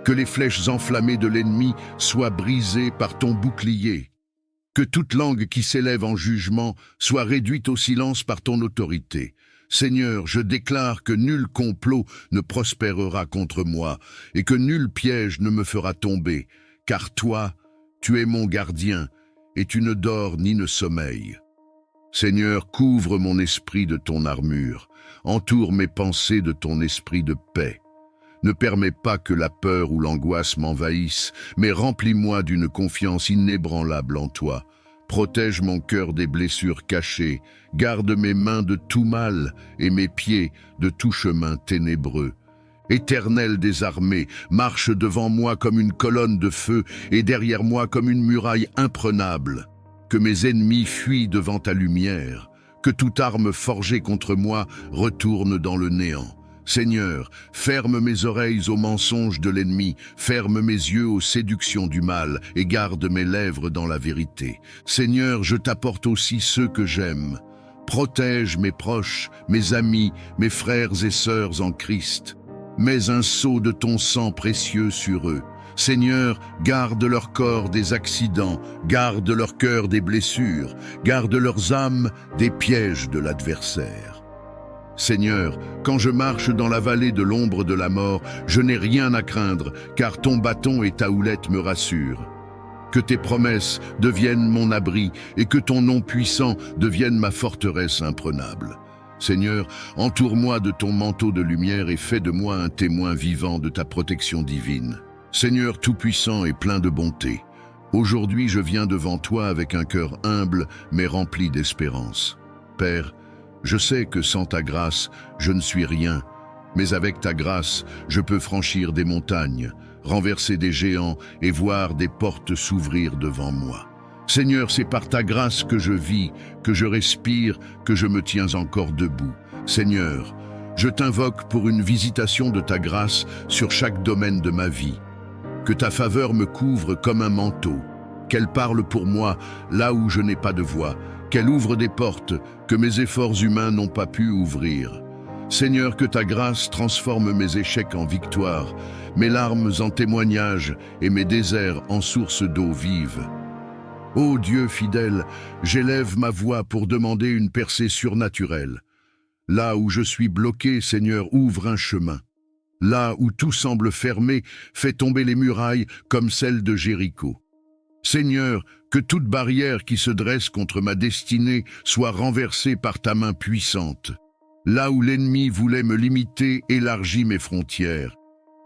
S1: Que les flèches enflammées de l'ennemi soient brisées par ton bouclier. Que toute langue qui s'élève en jugement soit réduite au silence par ton autorité. Seigneur, je déclare que nul complot ne prospérera contre moi et que nul piège ne me fera tomber, car toi, tu es mon gardien et tu ne dors ni ne sommeilles. Seigneur, couvre mon esprit de ton armure, entoure mes pensées de ton esprit de paix. Ne permets pas que la peur ou l'angoisse m'envahissent, mais remplis-moi d'une confiance inébranlable en toi. Protège mon cœur des blessures cachées, garde mes mains de tout mal et mes pieds de tout chemin ténébreux. Éternel des armées, marche devant moi comme une colonne de feu et derrière moi comme une muraille imprenable. Que mes ennemis fuient devant ta lumière, que toute arme forgée contre moi retourne dans le néant. Seigneur, ferme mes oreilles aux mensonges de l'ennemi, ferme mes yeux aux séductions du mal et garde mes lèvres dans la vérité. Seigneur, je t'apporte aussi ceux que j'aime. Protège mes proches, mes amis, mes frères et sœurs en Christ. Mets un sceau de ton sang précieux sur eux. Seigneur, garde leur corps des accidents, garde leur cœur des blessures, garde leurs âmes des pièges de l'adversaire. Seigneur, quand je marche dans la vallée de l'ombre de la mort, je n'ai rien à craindre, car ton bâton et ta houlette me rassurent. Que tes promesses deviennent mon abri et que ton nom puissant devienne ma forteresse imprenable. Seigneur, entoure-moi de ton manteau de lumière et fais de moi un témoin vivant de ta protection divine. Seigneur tout-puissant et plein de bonté, aujourd'hui je viens devant toi avec un cœur humble mais rempli d'espérance. Père, je sais que sans ta grâce, je ne suis rien, mais avec ta grâce, je peux franchir des montagnes, renverser des géants et voir des portes s'ouvrir devant moi. Seigneur, c'est par ta grâce que je vis, que je respire, que je me tiens encore debout. Seigneur, je t'invoque pour une visitation de ta grâce sur chaque domaine de ma vie. Que ta faveur me couvre comme un manteau, qu'elle parle pour moi là où je n'ai pas de voix, qu'elle ouvre des portes que mes efforts humains n'ont pas pu ouvrir. Seigneur, que ta grâce transforme mes échecs en victoires, mes larmes en témoignages et mes déserts en sources d'eau vive. Ô Dieu fidèle, j'élève ma voix pour demander une percée surnaturelle. Là où je suis bloqué, Seigneur, ouvre un chemin. Là où tout semble fermé, fais tomber les murailles comme celles de Jéricho. Seigneur, que toute barrière qui se dresse contre ma destinée soit renversée par ta main puissante. Là où l'ennemi voulait me limiter, élargis mes frontières.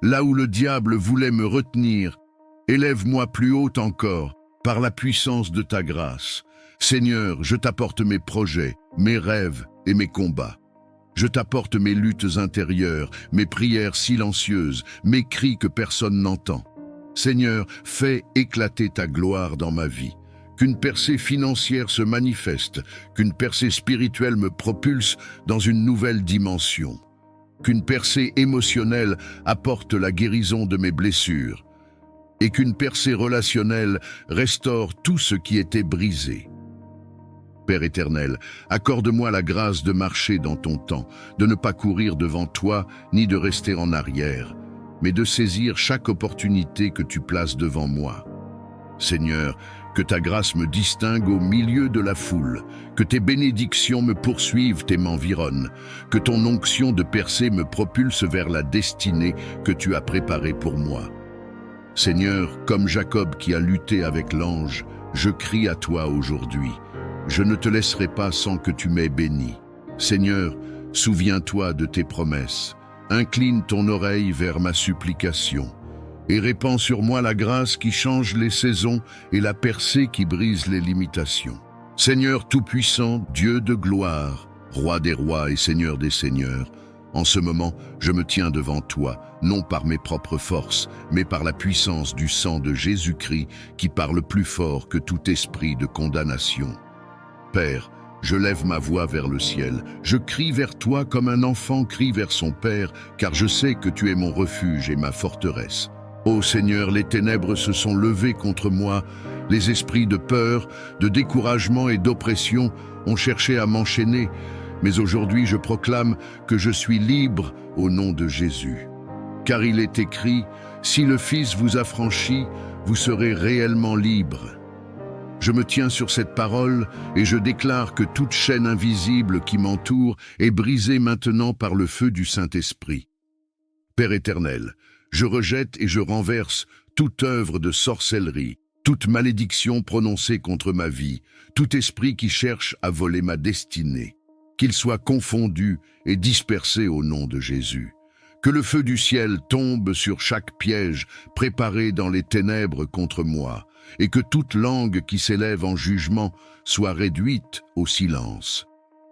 S1: Là où le diable voulait me retenir, élève-moi plus haut encore, par la puissance de ta grâce. Seigneur, je t'apporte mes projets, mes rêves et mes combats. Je t'apporte mes luttes intérieures, mes prières silencieuses, mes cris que personne n'entend. Seigneur, fais éclater ta gloire dans ma vie. Qu'une percée financière se manifeste, qu'une percée spirituelle me propulse dans une nouvelle dimension. Qu'une percée émotionnelle apporte la guérison de mes blessures. Et qu'une percée relationnelle restaure tout ce qui était brisé. Père éternel, accorde-moi la grâce de marcher dans ton temps, de ne pas courir devant toi, ni de rester en arrière. mais de saisir chaque opportunité que tu places devant moi. Seigneur, que ta grâce me distingue au milieu de la foule, que tes bénédictions me poursuivent et m'environnent, que ton onction de percée me propulse vers la destinée que tu as préparée pour moi. Seigneur, comme Jacob qui a lutté avec l'ange, je crie à toi aujourd'hui. Je ne te laisserai pas sans que tu m'aies béni. Seigneur, souviens-toi de tes promesses. Incline ton oreille vers ma supplication et répands sur moi la grâce qui change les saisons et la percée qui brise les limitations. Seigneur Tout-Puissant, Dieu de gloire, Roi des rois et Seigneur des seigneurs, en ce moment, je me tiens devant toi, non par mes propres forces, mais par la puissance du sang de Jésus-Christ qui parle plus fort que tout esprit de condamnation. Père, je lève ma voix vers le ciel, je crie vers toi comme un enfant crie vers son père, car je sais que tu es mon refuge et ma forteresse. Ô Seigneur, les ténèbres se sont levées contre moi, les esprits de peur, de découragement et d'oppression ont cherché à m'enchaîner, mais aujourd'hui je proclame que je suis libre au nom de Jésus. Car il est écrit, si le Fils vous affranchit, vous serez réellement libre. Je me tiens sur cette parole et je déclare que toute chaîne invisible qui m'entoure est brisée maintenant par le feu du Saint-Esprit. Père éternel, je rejette et je renverse toute œuvre de sorcellerie, toute malédiction prononcée contre ma vie, tout esprit qui cherche à voler ma destinée. Qu'il soit confondu et dispersé au nom de Jésus. Que le feu du ciel tombe sur chaque piège préparé dans les ténèbres contre moi, et que toute langue qui s'élève en jugement soit réduite au silence.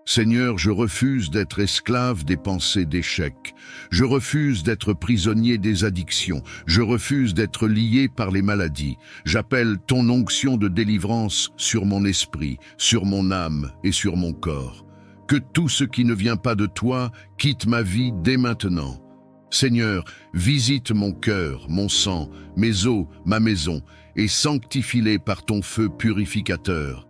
S1: Seigneur, je refuse d'être esclave des pensées d'échec. Je refuse d'être prisonnier des addictions. Je refuse d'être lié par les maladies. J'appelle ton onction de délivrance sur mon esprit, sur mon âme et sur mon corps. Que tout ce qui ne vient pas de toi quitte ma vie dès maintenant. Seigneur, visite mon cœur, mon sang, mes os, ma maison, et sanctifie-les par ton feu purificateur.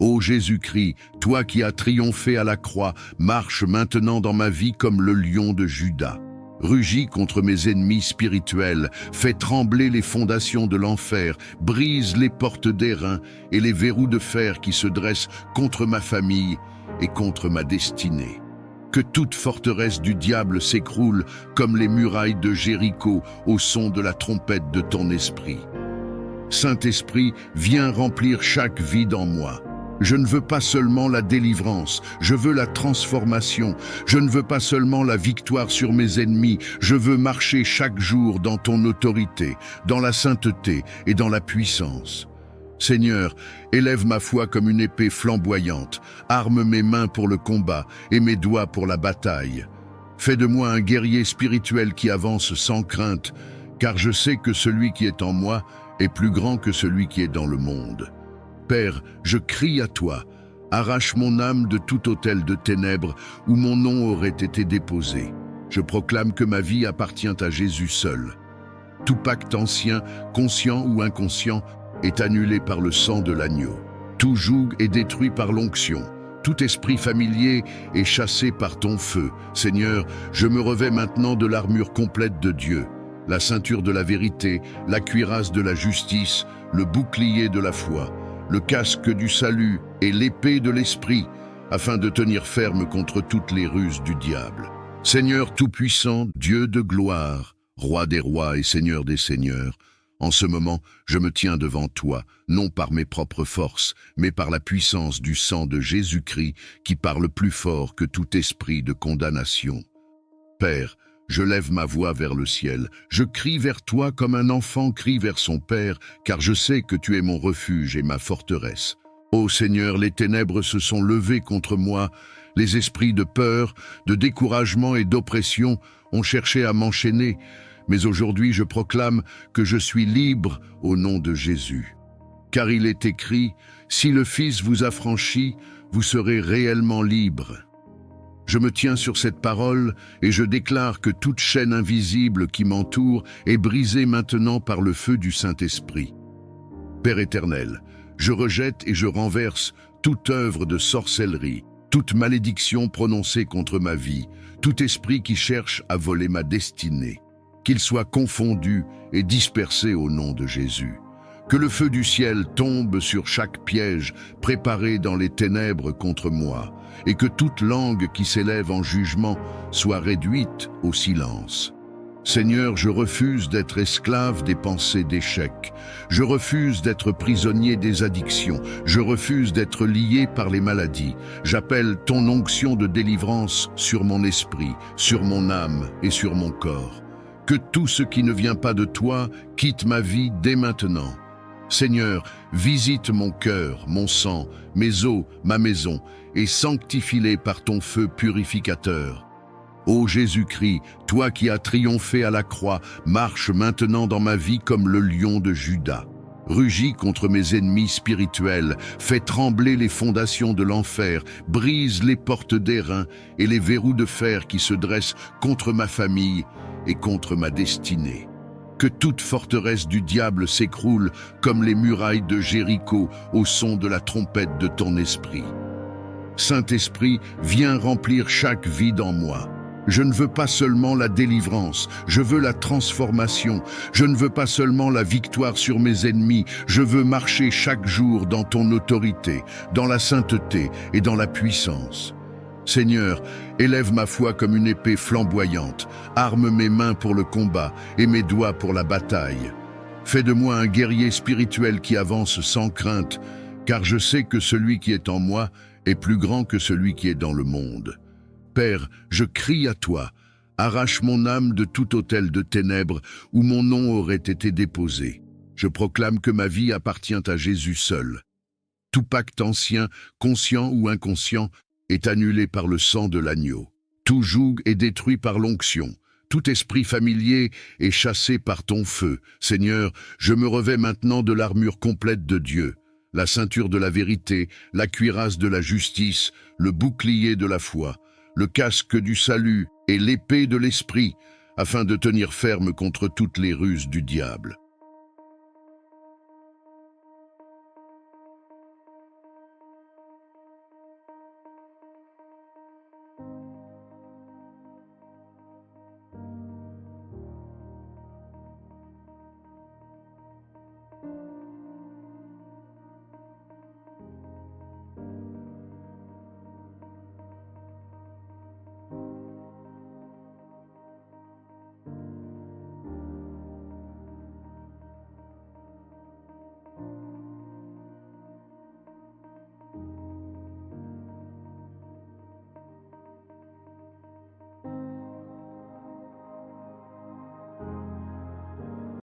S1: Ô Jésus-Christ, toi qui as triomphé à la croix, marche maintenant dans ma vie comme le lion de Juda. Rugis contre mes ennemis spirituels, fais trembler les fondations de l'enfer, brise les portes d'airain et les verrous de fer qui se dressent contre ma famille et contre ma destinée. Que toute forteresse du diable s'écroule comme les murailles de Jéricho au son de la trompette de ton esprit. Saint-Esprit, viens remplir chaque vide en moi. Je ne veux pas seulement la délivrance, je veux la transformation. Je ne veux pas seulement la victoire sur mes ennemis, je veux marcher chaque jour dans ton autorité, dans la sainteté et dans la puissance. Seigneur, élève ma foi comme une épée flamboyante, arme mes mains pour le combat et mes doigts pour la bataille. Fais de moi un guerrier spirituel qui avance sans crainte, car je sais que celui qui est en moi est plus grand que celui qui est dans le monde. Père, je crie à toi, arrache mon âme de tout autel de ténèbres où mon nom aurait été déposé. Je proclame que ma vie appartient à Jésus seul. Tout pacte ancien, conscient ou inconscient, est annulé par le sang de l'agneau. Tout joug est détruit par l'onction. Tout esprit familier est chassé par ton feu. Seigneur, je me revêts maintenant de l'armure complète de Dieu, la ceinture de la vérité, la cuirasse de la justice, le bouclier de la foi, le casque du salut et l'épée de l'esprit, afin de tenir ferme contre toutes les ruses du diable. Seigneur Tout-Puissant, Dieu de gloire, Roi des rois et Seigneur des seigneurs, en ce moment, je me tiens devant toi, non par mes propres forces, mais par la puissance du sang de Jésus-Christ qui parle plus fort que tout esprit de condamnation. Père, je lève ma voix vers le ciel, je crie vers toi comme un enfant crie vers son père, car je sais que tu es mon refuge et ma forteresse. Ô Seigneur, les ténèbres se sont levées contre moi, les esprits de peur, de découragement et d'oppression ont cherché à m'enchaîner, mais aujourd'hui je proclame que je suis libre au nom de Jésus. Car il est écrit, si le Fils vous affranchit, vous serez réellement libre. Je me tiens sur cette parole et je déclare que toute chaîne invisible qui m'entoure est brisée maintenant par le feu du Saint-Esprit. Père éternel, je rejette et je renverse toute œuvre de sorcellerie, toute malédiction prononcée contre ma vie, tout esprit qui cherche à voler ma destinée. qu'ils soient confondus et dispersés au nom de Jésus. Que le feu du ciel tombe sur chaque piège préparé dans les ténèbres contre moi, et que toute langue qui s'élève en jugement soit réduite au silence. Seigneur, je refuse d'être esclave des pensées d'échec. Je refuse d'être prisonnier des addictions. Je refuse d'être lié par les maladies. J'appelle ton onction de délivrance sur mon esprit, sur mon âme et sur mon corps. Que tout ce qui ne vient pas de toi quitte ma vie dès maintenant. Seigneur, visite mon cœur, mon sang, mes os, ma maison, et sanctifie-les par ton feu purificateur. Ô Jésus-Christ, toi qui as triomphé à la croix, marche maintenant dans ma vie comme le lion de Juda. Rugis contre mes ennemis spirituels, fais trembler les fondations de l'enfer, brise les portes d'airain et les verrous de fer qui se dressent contre ma famille et contre ma destinée. Que toute forteresse du diable s'écroule comme les murailles de Jéricho au son de la trompette de ton esprit. Saint-Esprit, viens remplir chaque vide en moi. Je ne veux pas seulement la délivrance, je veux la transformation. Je ne veux pas seulement la victoire sur mes ennemis, je veux marcher chaque jour dans ton autorité, dans la sainteté et dans la puissance. Seigneur, élève ma foi comme une épée flamboyante, arme mes mains pour le combat et mes doigts pour la bataille. Fais de moi un guerrier spirituel qui avance sans crainte, car je sais que celui qui est en moi est plus grand que celui qui est dans le monde. Père, je crie à toi, arrache mon âme de tout autel de ténèbres où mon nom aurait été déposé. Je proclame que ma vie appartient à Jésus seul. Tout pacte ancien, conscient ou inconscient, est annulé par le sang de l'agneau. Tout joug est détruit par l'onction. Tout esprit familier est chassé par ton feu. Seigneur, je me revêts maintenant de l'armure complète de Dieu, la ceinture de la vérité, la cuirasse de la justice, le bouclier de la foi, le casque du salut et l'épée de l'esprit, afin de tenir ferme contre toutes les ruses du diable.